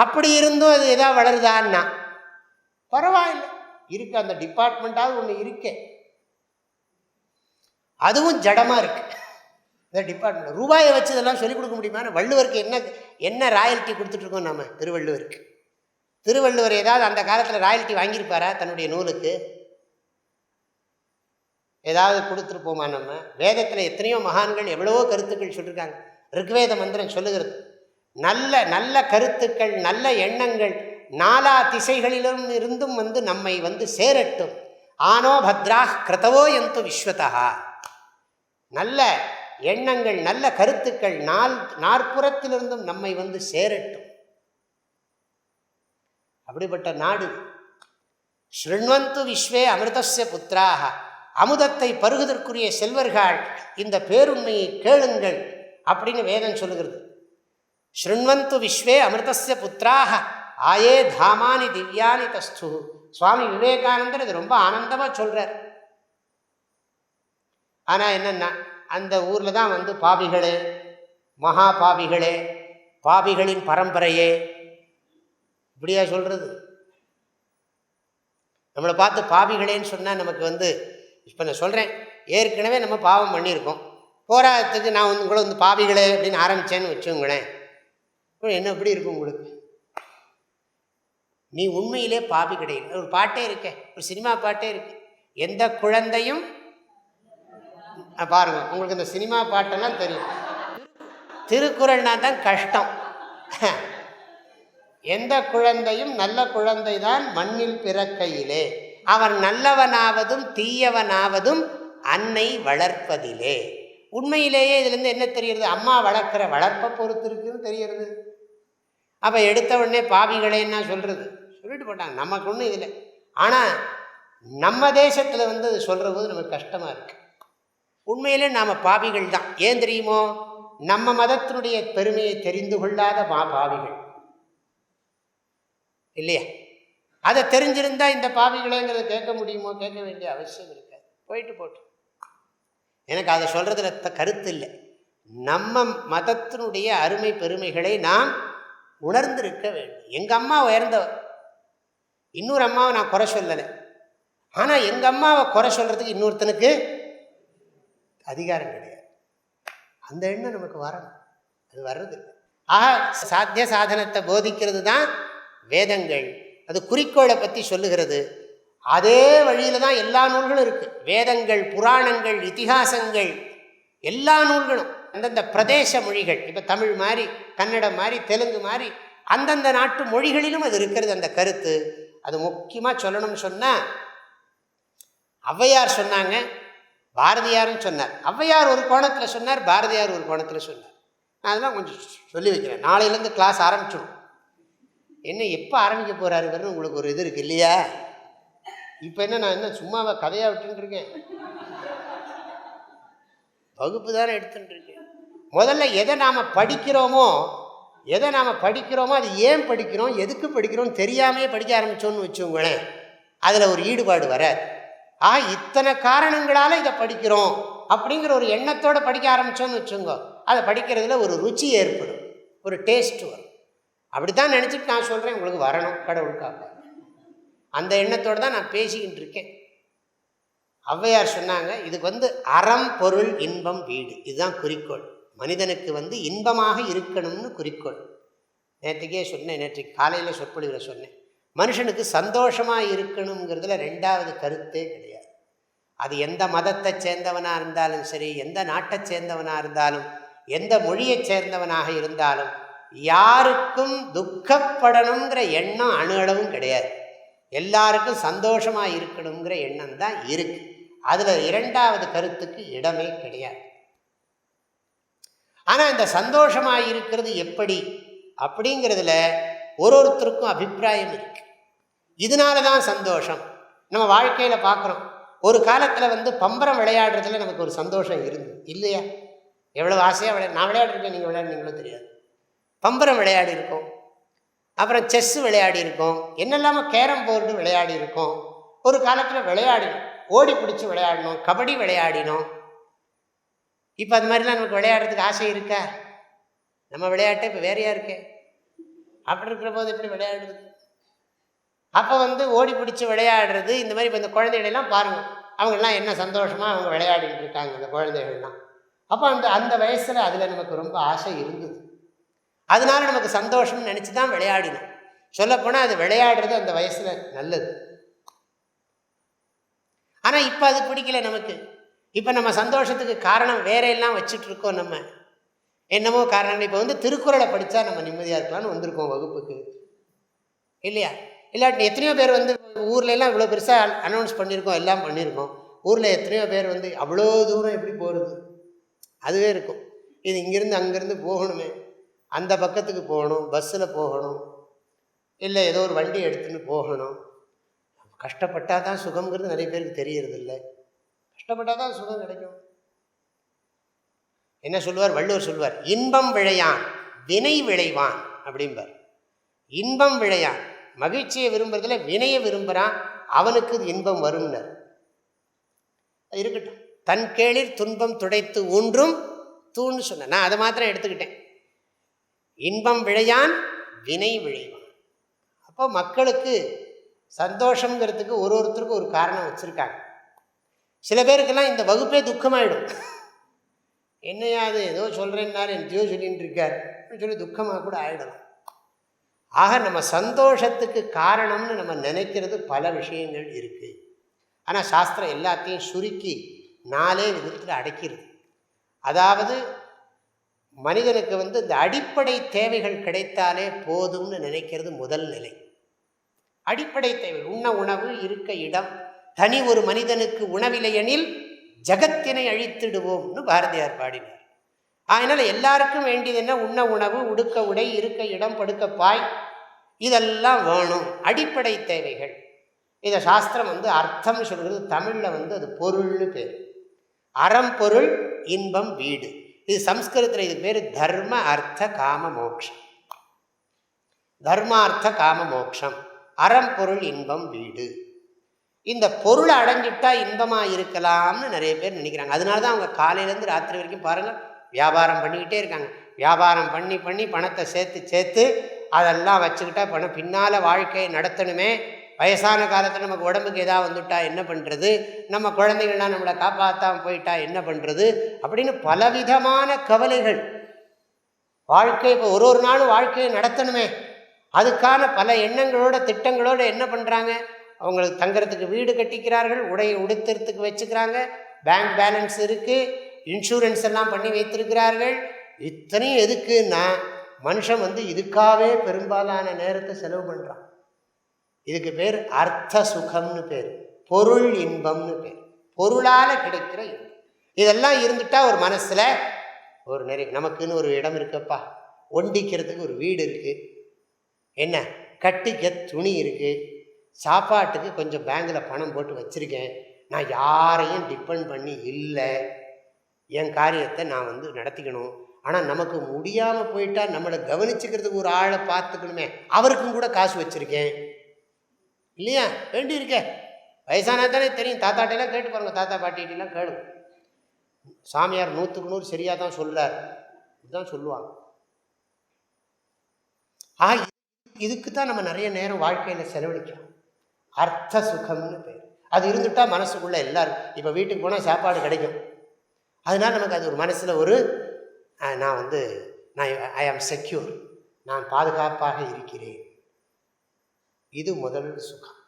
அப்படி இருந்தும் அது எதாவது வளருதான்னா பரவாயில்லை, இருக்கு. அந்த டிபார்ட்மெண்ட்டாவது ஒன்று இருக்கே, அதுவும் ஜடமாக இருக்கு. டிபார்ட்மெண்ட் ரூபாயை வச்சு இதெல்லாம் சொல்லிக் கொடுக்க முடியுமா? வள்ளுவருக்கு என்ன ராயல்ட்டி கொடுத்துட்ருக்கோம் நம்ம திருவள்ளுவருக்கு? திருவள்ளுவர் ஏதாவது அந்த காலத்தில் ராயல்ட்டி வாங்கியிருப்பாரா தன்னுடைய நூலுக்கு? ஏதாவது கொடுத்துருப்போமா நம்ம? வேதத்தில் எத்தனையோ மகான்கள் எவ்வளவோ கருத்துக்கள் சொல்லியிருக்காங்க. ரிக்வேத மந்திரம் சொல்லுகிறது, நல்ல நல்ல கருத்துக்கள், நல்ல எண்ணங்கள் நாலா திசைகளிலும் இருந்தும் நம்மை சேரட்டும். ஆனோ பத்ராஹ் கிருதவோ யந்து விஸ்வதா. நல்ல எண்ணங்கள், நல்ல கருத்துக்கள் நாற்புறத்திலிருந்தும் நம்மை சேரட்டும். அப்படிப்பட்ட நாடு. ஸ்ருண்வந்து விஸ்வே அமிர்தஸ்ய புத்திராக. அமுதத்தை பருகுதற்குரிய செல்வர்கள் இந்த பேருண்மையை கேளுங்கள் அப்படின்னு வேதம் சொல்லுகிறது. ஸ்ருண்வந்து விஸ்வே அமிர்தஸ்ய புத்திராக ஆயே தாமானி திவ்யானி தஸ்து. சுவாமி விவேகானந்தர் இது ரொம்ப ஆனந்தமாக சொல்கிறார். ஆனால் என்னென்னா, அந்த ஊரில் தான் பாவிகளே, மகா பாவிகளே, பாவிகளின் பரம்பரையே, இப்படியா சொல்கிறது? நம்மளை பார்த்து பாவிகளேன்னு சொன்னால் நமக்கு இப்போ நான் சொல்கிறேன், ஏற்கனவே நம்ம பாவம் பண்ணியிருக்கோம். போராட்டத்துக்கு நான் உங்களை பாவிகளே அப்படின்னு ஆரம்பித்தேன்னு வச்சுங்களேன், என்ன எப்படி இருக்கும் உங்களுக்கு? நீ உண்மையிலே பாவி கிடையாது. ஒரு பாட்டே இருக்கே, ஒரு சினிமா பாட்டே இருக்கு, எந்த குழந்தையும் பாருங்க, உங்களுக்கு இந்த சினிமா பாட்டெல்லாம் தெரியும். திருக்குறள்னா தான் கஷ்டம். எந்த குழந்தையும் நல்ல குழந்தை தான் மண்ணில் பிறக்கையிலே, அவன் நல்லவனாவதும் தீயவனாவதும் அன்னை வளர்ப்பதிலே. உண்மையிலேயே இதுலேருந்து என்ன தெரியுது? அம்மா வளர்க்குற வளர்ப்பை பொறுத்து இருக்குன்னு தெரியுது. அப்போ எடுத்த உடனே பாவிகளேன்னா சொல்கிறது சொல்லிட்டு போட்டாங்க, நமக்கு ஒன்றும் இதில். ஆனால் நம்ம தேசத்தில் அது சொல்கிற போது நமக்கு கஷ்டமாக இருக்குது. உண்மையிலே நாம் பாவிகள் தான். ஏன் தெரியுமோ? நம்ம மதத்தினுடைய பெருமையை தெரிந்து கொள்ளாத பாவிகள் இல்லையா? அதை தெரிஞ்சிருந்தா இந்த பாவிகளேங்கிறத கேட்க முடியுமோ? கேட்க வேண்டிய அவசியம் இருக்காது. போட்டு எனக்கு அதை சொல்கிறதுல கருத்து இல்லை. நம்ம மதத்தினுடைய அருமை பெருமைகளை நாம் உணர்ந்திருக்க வேண்டும். எங்கள் அம்மா உயர்ந்தவர், இன்னொரு அம்மாவை நான் குறை சொல்லலை. ஆனால் எங்கள் அம்மாவை குறை சொல்கிறதுக்கு இன்னொருத்தனுக்கு அதிகாரம் கிடையாது. அந்த எண்ணம் நமக்கு வரணும். அது வர்றது. ஆக சாத்திய சாதனத்தை போதிக்கிறது தான் வேதங்கள். அது குறிக்கோளை பற்றி சொல்லுகிறது. அதே வழியில் தான் எல்லா நூல்களும் இருக்குது. வேதங்கள், புராணங்கள், இதிகாசங்கள், எல்லா நூல்களும் அந்தந்த பிரதேச மொழிகள், இப்போ தமிழ் மாதிரி, கன்னடம் மாதிரி, தெலுங்கு மாதிரி அந்தந்த நாட்டு மொழிகளிலும் அது இருக்கிறது. அந்த கருத்து அது முக்கியமாக சொல்லணும்னு சொன்னால், ஔவையார் சொன்னாங்க, பாரதியாரும் சொன்னார். ஔவையார் ஒரு கோணத்தில் சொன்னார், பாரதியார் ஒரு கோணத்தில் சொன்னார். நான் அதெல்லாம் கொஞ்சம் சொல்லி வைக்கிறேன். நாளையிலேருந்து கிளாஸ் ஆரம்பிச்சிடும். என்ன எப்போ ஆரம்பிக்க போகிறாரு வரணும் உங்களுக்கு ஒரு இது இருக்குது இல்லையா? இப்போ நான் என்ன சும்மாவை கதையாக விட்டுருக்கேன்? வகுப்பு தானே எடுத்துட்டு இருக்கேன். முதல்ல எதை நாம் படிக்கிறோமோ அது ஏன் படிக்கிறோம், எதுக்கு படிக்கிறோம் தெரியாமையே படிக்க ஆரம்பித்தோன்னு வச்சுங்களேன், அதில் ஒரு ஈடுபாடு வராது. இத்தனை காரணங்களால் இதை படிக்கிறோம் அப்படிங்கிற ஒரு எண்ணத்தோடு படிக்க ஆரம்பித்தோன்னு வச்சுங்க, அதை படிக்கிறதுல ஒரு ருச்சி ஏற்படும், ஒரு டேஸ்ட் வரும். அப்படித்தான் நினச்சிட்டு நான் சொல்கிறேன், உங்களுக்கு வரணும் கடவுளுக்காக. அந்த எண்ணத்தோடு தான் நான் பேசிக்கிட்டு இருக்கேன். ஔவையார் சொன்னாங்க, இதுக்கு அறம், பொருள், இன்பம், வீடு, இதுதான் குறிக்கோள். மனிதனுக்கு இன்பமாக இருக்கணும்னு குறிக்கோள். நேற்றுக்கே சொன்னேன், நேற்றைக்கு காலையில் சொற்பொழிவில் சொன்னேன், மனுஷனுக்கு சந்தோஷமாக இருக்கணுங்கிறதுல ரெண்டாவது கருத்தே கிடையாது. அது எந்த மதத்தை சேர்ந்தவனாக இருந்தாலும் சரி, எந்த நாட்டை சேர்ந்தவனாக இருந்தாலும், எந்த மொழியை சேர்ந்தவனாக இருந்தாலும், யாருக்கும் துக்கப்படணுங்கிற எண்ணம் அணு அளவும் கிடையாது. எல்லாருக்கும் சந்தோஷமாக இருக்கணுங்கிற எண்ணம் தான் இருக்கு. அதில் இரண்டாவது கருத்துக்கு இடமே கிடையாது. ஆனால் இந்த சந்தோஷமாக இருக்கிறது எப்படி அப்படிங்கிறதுல ஒருத்தருக்கும் அபிப்பிராயம் இருக்கு. இதனால தான் சந்தோஷம் நம்ம வாழ்க்கையில் பார்க்குறோம். ஒரு காலத்தில் பம்பரம் விளையாடுறதுல நமக்கு ஒரு சந்தோஷம் இருந்தது இல்லையா? எவ்வளோ ஆசையாக நான் விளையாடிருக்கேன், நீங்கள் விளையாடுனீங்களோ தெரியாது. பம்பரம் விளையாடி இருக்கோம், அப்புறம் செஸ்ஸு விளையாடி இருக்கோம், என்னெல்லாமோ கேரம் போர்டு விளையாடி இருக்கோம். ஒரு காலத்தில் விளையாடினோம், ஓடி பிடிச்சி விளையாடினோம், கபடி விளையாடினோம். இப்போ அது மாதிரிலாம் நமக்கு விளையாடுறதுக்கு ஆசை இருக்கா? நம்ம விளையாட்டே இப்போ வேறையா இருக்கே. அப்படி இருக்கிற போது எப்படி விளையாடுறது? அப்போ ஓடி பிடிச்சி விளையாடுறது இந்த மாதிரி. இப்போ இந்த குழந்தைகளெல்லாம் பாருங்கள், அவங்கெல்லாம் என்ன சந்தோஷமாக அவங்க விளையாடிட்டு இருக்காங்க. இந்த குழந்தைகள்லாம் அப்போ அந்த அந்த வயசில் அதில் நமக்கு ரொம்ப ஆசை இருந்தது. அதனால நமக்கு சந்தோஷம்னு நினச்சி தான் விளையாடினோம். சொல்லப்போனால் அது விளையாடுறது அந்த வயசில் நல்லது. ஆனால் இப்போ அது பிடிக்கல நமக்கு. இப்போ நம்ம சந்தோஷத்துக்கு காரணம் வேற எல்லாம் வச்சுட்டு இருக்கோம். நம்ம என்னமோ காரணம். இப்போ வந்து திருக்குறளை படித்தா நம்ம நிம்மதியாக இருக்கலாம்னு வந்திருக்கோம் வகுப்புக்கு, இல்லையா? இல்லாட்டி எத்தனையோ பேர் வந்து ஊர்ல எல்லாம் இவ்வளோ பெருசாக அனௌன்ஸ் பண்ணியிருக்கோம், எல்லாம் பண்ணியிருக்கோம். ஊரில் எத்தனையோ பேர் வந்து அவ்வளோ தூரம் எப்படி போகிறது, அதுவே இருக்கும். இது இங்கேருந்து அங்கேருந்து போகணுமே, அந்த பக்கத்துக்கு போகணும், பஸ்ஸில் போகணும், இல்லை ஏதோ ஒரு வண்டி எடுத்துன்னு போகணும். கஷ்டப்பட்டால் தான் சுகம்ங்கிறது நிறைய பேருக்கு தெரியறது இல்லை. கஷ்டப்பட்டால் தான் சுகம் கிடைக்கும். என்ன சொல்லுவார் வள்ளுவர்? சொல்லுவார், இன்பம் விழையான் வினை விளைவான் அப்படிம்பார். இன்பம் விழையான், மகிழ்ச்சியை விரும்புறதுல வினையை விரும்புகிறான், அவனுக்கு இன்பம் வரும்னர். இருக்கட்டும். தன் கேளிர் துன்பம் துடைத்து ஊன்றும் தூண்னு சொன்ன, நான் அதை மாத்திரம் எடுத்துக்கிட்டேன். இன்பம் விழையான் வினை விளைவான். அப்போ மக்களுக்கு சந்தோஷங்கிறதுக்கு ஒருத்தருக்கும் ஒரு காரணம் வச்சுருக்காங்க. சில பேருக்கெல்லாம் இந்த வகுப்பே துக்கமாயிடும். என்னையா அது ஏதோ சொல்கிறேன்னாரு, என்கிட்டயோ சொல்லிட்டு இருக்கார் சொல்லி துக்கமாக கூட ஆகிடலாம். ஆக நம்ம சந்தோஷத்துக்கு காரணம்னு நம்ம நினைக்கிறது பல விஷயங்கள் இருக்குது. ஆனால் சாஸ்திரம் எல்லாத்தையும் சுருக்கி 4 விதத்தில் அடைக்கிறது. அதாவது மனிதனுக்கு வந்து இந்த அடிப்படை தேவைகள் கிடைத்தாலே போதும்னு நினைக்கிறது முதல் நிலை. அடிப்படை தேவை, உண்ண உணவு, இருக்க இடம். தனி ஒரு மனிதனுக்கு உணவில்லையெனில் ஜகத்தினை அழித்திடுவோம்னு பாரதியார் பாடினார். அதனால் எல்லாருக்கும் வேண்டியது என்ன? உண்ண உணவு, உடுக்க உடை, இருக்க இடம், படுக்க பாய், இதெல்லாம் வேணும், அடிப்படை தேவைகள். இதை சாஸ்திரம் வந்து அர்த்தம் சொல்கிறது. தமிழில் வந்து அது பொருள்னு பேர். அறம், பொருள், இன்பம், வீடு. இது சம்ஸ்கிருதத்தில் இது பேர் தர்ம அர்த்த காம மோக்ஷம். தர்மார்த்த காம மோக்ஷம், அறம், பொருள், இன்பம், வீடு. இந்த பொருளை அடைஞ்சிட்டா இன்பமாக இருக்கலாம்னு நிறைய பேர் நினைக்கிறாங்க. அதனால தான் அவங்க காலையிலேருந்து ராத்திரி வரைக்கும் பாருங்கள் வியாபாரம் பண்ணிக்கிட்டே இருக்காங்க. வியாபாரம் பண்ணி பண்ணி பணத்தை சேர்த்து சேர்த்து அதெல்லாம் வச்சுக்கிட்டா பணம் பின்னால் வாழ்க்கையை நடத்தணுமே. வயசான காலத்தில் நமக்கு உடம்புக்கு ஏதாவது வந்துட்டா என்ன பண்ணுறது, நம்ம குழந்தைகள்லாம் நம்மளை காப்பாற்றாமல் போயிட்டா என்ன பண்ணுறது அப்படின்னு பலவிதமான கவலைகள். வாழ்க்கை இப்போ ஒரு நாளும் வாழ்க்கையை நடத்தணுமே, அதுக்கான பல எண்ணங்களோட திட்டங்களோடு என்ன பண்ணுறாங்க, அவங்களுக்கு தங்கிறதுக்கு வீடு கட்டிக்கிறார்கள், உடையை உடுத்துறதுக்கு வச்சுக்கிறாங்க, பேங்க் பேலன்ஸ் இருக்குது, இன்சூரன்ஸ் எல்லாம் பண்ணி வைத்திருக்கிறார்கள். இத்தனையும் எதுக்குன்னா மனுஷன் வந்து இதுக்காகவே பெரும்பாலான நேரத்தை செலவு பண்ணுறான். இதுக்கு பேர் அர்த்த சுகம்னு பேர், பொருள் இன்பம்னு பேர். பொருளால் கிடைக்கிற இன்பம். இதெல்லாம் இருந்துட்டா ஒரு மனசில் ஒரு நிறைய, நமக்குன்னு ஒரு இடம் இருக்குப்பா, ஒண்டிக்கிறதுக்கு ஒரு வீடு இருக்குது, என்ன கட்டிக்க துணி இருக்குது, சாப்பாட்டுக்கு கொஞ்சம் பேங்கில் பணம் போட்டு வச்சுருக்கேன், நான் யாரையும் டிபெண்ட் பண்ணி இல்லை, என் காரியத்தை நான் வந்து நடத்திக்கணும். ஆனால் நமக்கு முடியாமல் போயிட்டா நம்மளை கவனிச்சுக்கிறதுக்கு ஒரு ஆளை பார்த்துக்கணுமே, அவருக்கும் கூட காசு வச்சுருக்கேன் இல்லையா, வேண்டியிருக்க. வயசானா தானே தெரியும். தாத்தாட்டெல்லாம் கேட்டு பாருங்க, தாத்தா பாட்டிகிட்டெல்லாம் கேளுங்க. சாமியார் 100க்கு 100 சரியாக தான் சொல்கிறார், இதுதான் சொல்லுவாங்க. இதுக்கு தான் நம்ம நிறைய நேரம் வாழ்க்கையில் செலவழிக்கிறோம். அர்த்த சுகம்னு பேர். அது இருந்துட்டால் மனசுக்குள்ளே எல்லாரும், இப்போ வீட்டுக்கு போனால் சாப்பாடு கிடைக்கும், அதனால் நமக்கு அது ஒரு மனசில் ஒரு நான் வந்து ஐ ஆம் செக்யூர், நான் பாதுகாப்பாக இருக்கிறேன். இது முதல் சுகம்.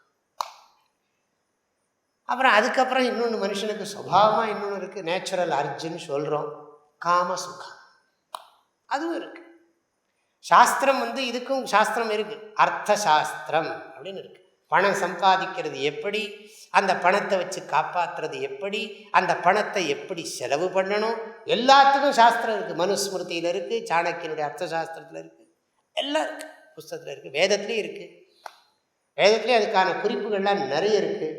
அப்புறம் அதுக்கப்புறம் இன்னொன்று மனுஷனுக்கு சுபாவமாக இன்னொன்று இருக்குது, நேச்சுரல் அர்ஜுன்னு சொல்கிறோம், காம சுகம். அதுவும் இருக்குது. சாஸ்திரம் வந்து இதுக்கும் சாஸ்திரம் இருக்குது, அர்த்த சாஸ்திரம் அப்படின்னு இருக்குது. பணம் சம்பாதிக்கிறது எப்படி, அந்த பணத்தை வச்சு காப்பாற்றுறது எப்படி, அந்த பணத்தை எப்படி செலவு பண்ணணும், எல்லாத்துக்கும் சாஸ்திரம் இருக்குது. மனுஸ்மிருதியில் இருக்குது, சாணக்கியனுடைய அர்த்த சாஸ்திரத்தில் இருக்குது, எல்லாம் இருக்குது, புஸ்தகத்தில் இருக்குது, வேதத்துலேயும் இருக்குது. வேதத்துலேயும் அதுக்கான குறிப்புகள்லாம் நிறைய இருக்குது.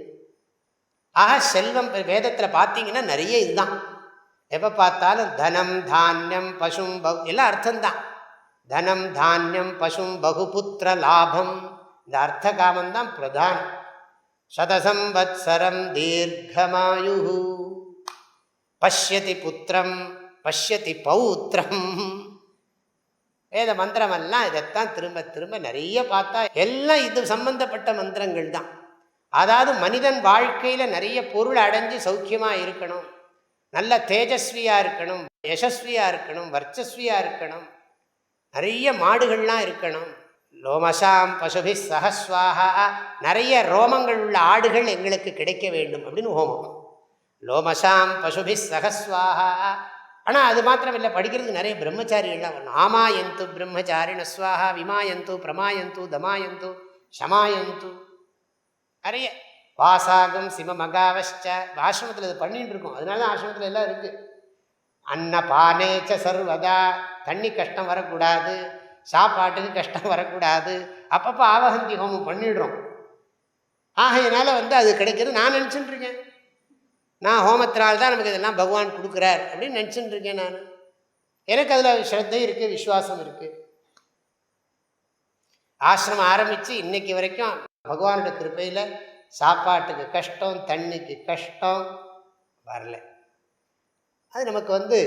ஆக செல்வம் வேதத்தில் பார்த்தீங்கன்னா நிறைய இதுதான். எப்போ பார்த்தாலும் தனம் தானியம் பசும் எல்லாம் அர்த்தம்தான். தனம் தானியம் பசும் பகுபுத்திர லாபம், இந்த அர்த்த காமந்தான் பிரதானம். சதசம்வத்சரம் தீர்க்கமாயு பஷ்யதி புத்திரம் பஷ்யதி பௌத்திரம். வேத மந்திரமெல்லாம் இதைத்தான் திரும்ப திரும்ப நிறைய பார்த்தா எல்லாம் இது சம்பந்தப்பட்ட மந்திரங்கள் தான். அதாவது மனிதன் வாழ்க்கையில் நிறைய பொருள் அடைஞ்சு சௌக்கியமாக இருக்கணும், நல்ல தேஜஸ்வியாக இருக்கணும், யசஸ்வியாக இருக்கணும், வர்ச்சஸ்வியாக இருக்கணும், நிறைய மாடுகள்லாம் இருக்கணும். லோமசாம் பசுபி சஹஸ்வாஹா, நிறைய ரோமங்கள் உள்ள ஆடுகள் எங்களுக்கு கிடைக்க வேண்டும் அப்படின்னு ஹோமம். லோமசாம் பசுபி சஹஸ்வாஹா. ஆனால் அது மாத்திரம் இல்லை, படிக்கிறதுக்கு நிறைய பிரம்மச்சாரிகள்லாம் வரணும். ஆமாயந்து பிரம்மச்சாரிண ஸ்வாஹா, விமாயந்து பிரமாயந்து தமாயந்து ஷமாயந்து, நிறைய வாசாகம் சிமமகாவச்ச. ஆசிரமத்தில் இது பண்ணிட்டு இருக்கோம், அதனால தான் ஆசிரமத்தில் எல்லாம் இருக்குது. அன்னபானேச்ச சர்வதா, தண்ணி கஷ்டம் வரக்கூடாது, சாப்பாட்டுக்கு கஷ்டம் வரக்கூடாது, அப்பப்போ ஆவகந்தி ஹோமம் பண்ணிடுறோம். ஆகையினால அது கிடைக்கிறது நான் நினச்சிட்டு இருக்கேன். நான் ஹோமத்தினால் தான் நமக்கு இதெல்லாம் பகவான் கொடுக்குறார் அப்படின்னு நினச்சிட்டு இருக்கேன். நான் எனக்கு அதில் ஸ்ரத்தை இருக்குது, விஸ்வாசம் இருக்குது. ஆசிரமம் ஆரம்பித்து இன்னைக்கு வரைக்கும் பகவானோட கிருப்பையில் சாப்பாட்டுக்கு கஷ்டம், தண்ணிக்கு கஷ்டம் வரல. அது நமக்கு அது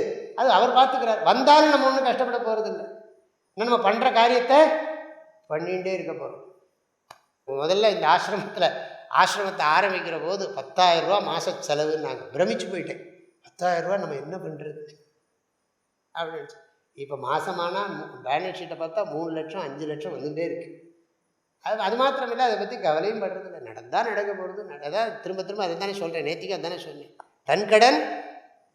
அவர் பார்த்துக்கிறார். வந்தாலும் நம்ம ஒன்றும் கஷ்டப்பட போகிறதில்லை. இன்னும் நம்ம பண்ணுற காரியத்தை பண்ணிகிட்டே இருக்க போகிறோம். முதல்ல இந்த ஆசிரமத்தை ஆரம்பிக்கிற போது 10,000 ரூபா மாத செலவுன்னு நாங்கள் பிரமிச்சு போயிட்டேன். 10,000 ரூபா நம்ம என்ன பண்ணுறது அப்படின்னு. இப்போ மாதமானால் பேலன்ஸ் ஷீட்டை பார்த்தா 3 லட்சம் 5 லட்சம் வந்துகிட்டே இருக்குது. அது மாத்திரமில்லை, அதை பற்றி கவலையும் படுறதில்லை. நடந்தால் நடக்க போகிறது. அதான் திரும்ப திரும்ப அதை தானே சொல்கிறேன், நேற்றுக்கு அதுதானே சொன்னேன். தன் கடன்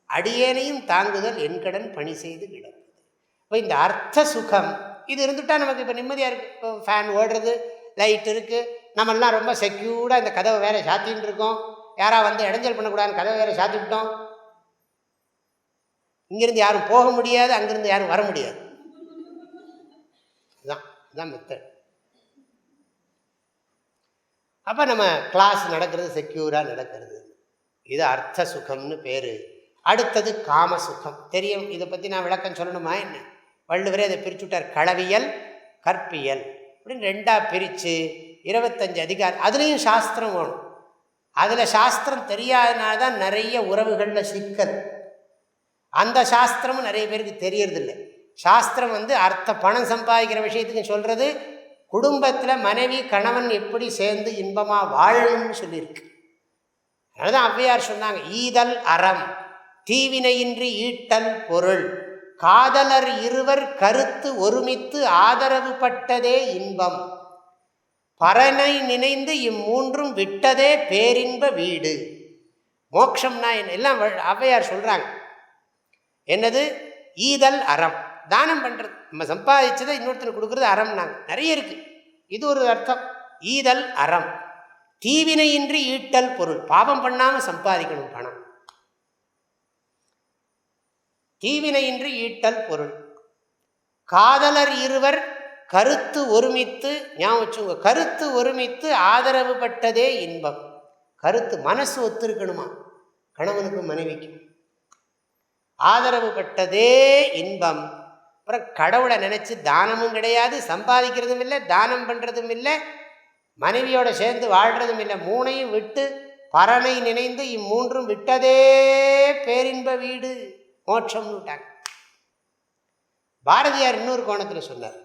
அடியேனையும் தாங்குதல், என் கடன் பணி செய்து கிடக்குது. இப்போ இந்த அர்த்த சுகம் இது இருந்துட்டால் நமக்கு இப்போ நிம்மதியாக இருக்குது. இப்போ ஃபேன் ஓடுறது, லைட் இருக்குது, நம்மெல்லாம் ரொம்ப செக்யூர்டாக இந்த கதவை வேற சாத்தின்னு இருக்கோம். யாராவது இடைஞ்சல் பண்ணக்கூடாதுன்னு கதவை வேற சாத்திவிட்டோம். இங்கிருந்து யாரும் போக முடியாது, அங்கிருந்து யாரும் வர முடியாது. இதுதான் மெத்தட். அப்போ நம்ம கிளாஸ் நடக்கிறது செக்யூராக நடக்கிறது. இது அர்த்த சுகம்னு பேர். அடுத்தது காம சுகம். தெரியும், இதை பற்றி நான் விளக்கம் சொல்லணுமா என்ன? வள்ளுவரே அதை பிரிச்சுட்டார். களவியல் கற்பியல் அப்படின்னு 2ஆக பிரித்து 25 அதிகாரம். அதுலேயும் சாஸ்திரம் வேணும். அதில் சாஸ்திரம் தெரியாதனால தான் நிறைய உறவுகளில் சிக்கல். அந்த சாஸ்திரமும் நிறைய பேருக்கு தெரியறதில்லை. சாஸ்திரம் பணம் சம்பாதிக்கிற விஷயத்துக்கு சொல்கிறது, குடும்பத்தில் மனைவி கணவன் எப்படி சேர்ந்து இன்பமாக வாழணும்னு சொல்லியிருக்கு. அதனால தான் ஔவையார் சொன்னாங்க, ஈதல் அறம், தீவினையின்றி ஈட்டல் பொருள், காதலர் இருவர் கருத்து ஒருமித்து ஆதரவு பட்டதே இன்பம், பரனை நினைந்து இம்மூன்றும் விட்டதே பேரின்ப வீடு. மோட்சம்னா என்ன எல்லாம் ஔவையார் சொல்கிறாங்க. என்னது? ஈதல் அறம், தானம் பண்ணுறது. நம்ம சம்பாதிச்சதை இன்னொருத்தருக்கு கொடுக்குறது அறம். நாங்கள் நிறைய இருக்குது. இது ஒரு அர்த்தம். ஈதல் அறம், தீவினையின்றி ஈட்டல் பொருள், பாவம் பண்ணாமல் சம்பாதிக்கணும் பணம். தீவினையின்றி ஈட்டல் பொருள், காதலர் இருவர் கருத்து ஒருமித்து, ஞாபகம் வச்சுங்க, கருத்து ஒருமித்து ஆதரவு பட்டதே இன்பம். கருத்து மனசு ஒத்துருக்கணுமா கணவனுக்கும் மனைவிக்கும், ஆதரவு பட்டதே இன்பம். அப்புறம் கடவுளை நினச்சி தானமும் கிடையாது, சம்பாதிக்கிறதும் இல்லை, தானம் பண்ணுறதும் இல்லை, மனைவியோட சேர்ந்து வாழ்கிறதும் இல்லை. மூணையும் விட்டு பரனை நினைந்து இம்மூன்றும் விட்டதே பேரின்ப வீடு, மோட்சம்னு விட்டாங்க. பாரதியார் இன்னொரு கோணத்தில் சொன்னார்.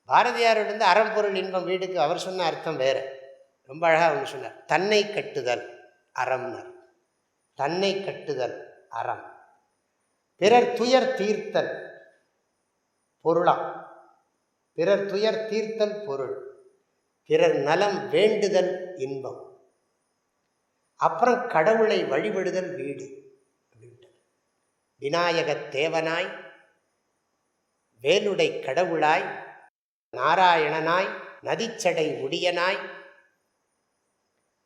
பாரதியாரோட அறம்பொருள் இன்பம் வீடுக்கு அவர் சொன்ன அர்த்தம் வேறு. ரொம்ப அழகாக ஒன்று சொன்னார். தன்னை கட்டுதல் அறம்னர். தன்னை கட்டுதல் அறம், பிறர் துயர் தீர்த்தல் பொருளாம். பிறர் துயர் தீர்த்தல் பொருள், பிறர் நலம் வேண்டுதல் இன்பம், அப்புறம் கடவுளை வழிபடுதல் வீடு. விநாயகத் தேவனாய், வேலுடை கடவுளாய், நாராயணனாய், நதிச்சடை முடியனாய்,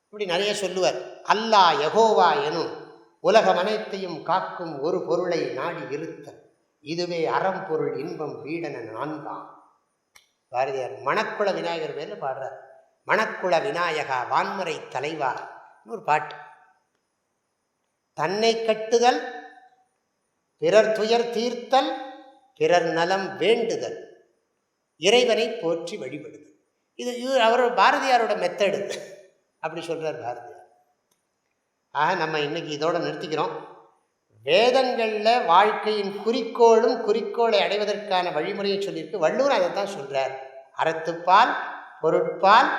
இப்படி நிறைய சொல்லுவார். அல்லாஹ் யெகோவா எனும் உலகம் அனைத்தையும் காக்கும் ஒரு பொருளை நாடி இருத்தல், இதுவே அறம்பொருள் இன்பம் வீடன நான்காம். பாரதியார் மணக்குள விநாயகர் பேரில் பாடுறார். மணக்குள விநாயகா வான்முறை தலைவா ஒரு பாட்டு. தன்னை கட்டுதல், பிறர் துயர் தீர்த்தல், பிறர் நலம் வேண்டுதல், இறைவனை போற்றி வழிபடுதல். இது அவரோட பாரதியாரோட மெத்தடு. அப்படி சொல்கிறார் பாரதியார். ஆக நம்ம இன்னைக்கு இதோட நிறுத்திக்கிறோம். வேதங்களில் வாழ்க்கையின் குறிக்கோளும் குறிக்கோளை அடைவதற்கான வழிமுறையை சொல்லியிருக்கு. வள்ளுவர் அதை தான் சொல்கிறார். அறத்துப்பால், பொருட்பால்,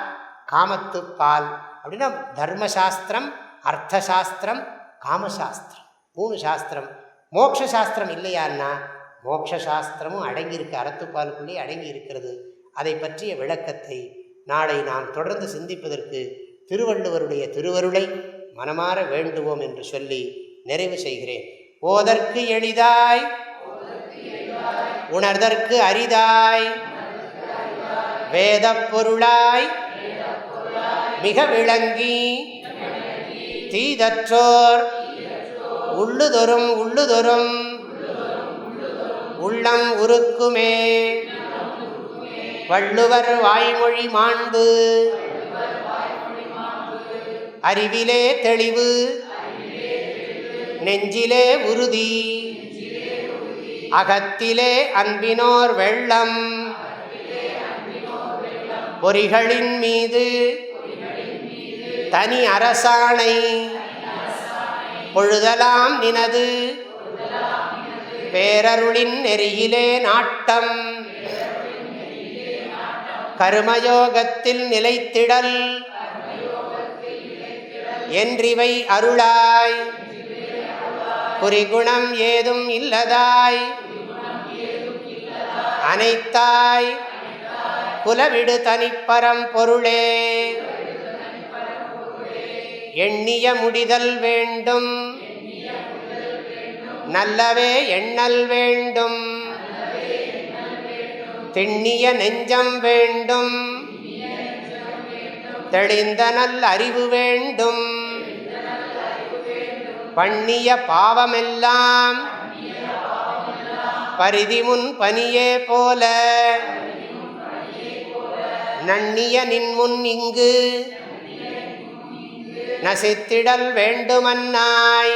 காமத்துப்பால் அப்படின்னா தர்மசாஸ்திரம், அர்த்தசாஸ்திரம், காமசாஸ்திரம். 3 சாஸ்திரம். மோட்ச சாஸ்திரம் இல்லையான்னா மோட்சசாஸ்திரமும் அடங்கியிருக்கு, அறத்துப்பாலுக்குள்ளே அடங்கி இருக்கிறது. அதை பற்றிய விளக்கத்தை நாளை நாம் தொடர்ந்து சிந்திப்பதற்கு திருவள்ளுவருடைய திருவருளை மனமாற வேண்டுவோம் என்று சொல்லி நிறைவு செய்கிறேன். ஓதற்கு எளிதாய் உணர்தற்கு அரிதாய் வேதப் பொருளாய் மிக விளங்கி தீதற்றோர் உள்ளுதொரும் உள்ளம் உருக்குமே. வள்ளுவர் வாய்மொழி மாண்பு அறிவிலே தெளிவு நெஞ்சிலே உறுதி அகத்திலே அன்பினோர் வெள்ளம் பொறிகளின் மீது தனி அரசாணை பொழுதலாம் நினது பேரருளின் நெறியிலே நாட்டம் கர்மயோகத்தில் நிலைத்திடல் என்றிவை அருளாய் குறிகுணம் ஏதும் இல்லதாய் அனைத்தாய் குலவிடு தனிப்பரம் பொருளே. எண்ணிய முடிதல் வேண்டும் நல்லவே எண்ணல் வேண்டும் திண்ணிய நெஞ்சம் வேண்டும் தெளிந்த நல் அறிவு வேண்டும் பண்ணிய பாவமெல்லாம் பரிதிமுன் பனியே போல நண்ணிய நின்முன் இங்கு நசித்திடல் வேண்டுமன்னாய்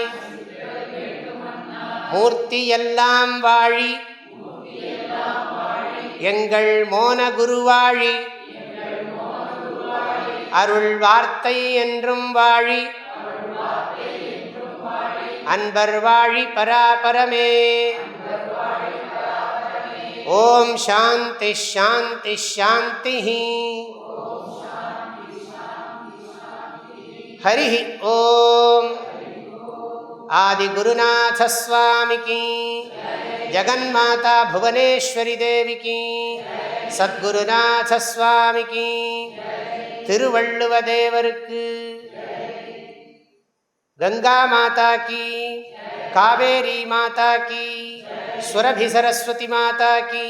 மூர்த்தி எல்லாம் வாழி எங்கள் மோன குருவாழி அருள் வார்த்தை என்றும் வாழி அன்பர் வாழி பராபரமே. ஓம் சாந்தி ஷாந்தி ஷாந்தி. ஹரி ஓம். ஆதிகுருநாத ஸ்வாமி கி, ஜகன்மாதா புவனேஸ்வரி தேவி கி, சத்குருநாத ஸ்வாமி கி, திருவள்ளுவ தேவருக்கு, கங்கா மாதா கி, காவேரி மாதா கி, சுரபி சரஸ்வதி மாதா கி,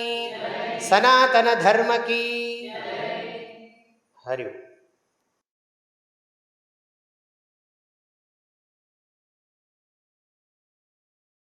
சனாதன தர்ம கி. ஹரி ஓம்.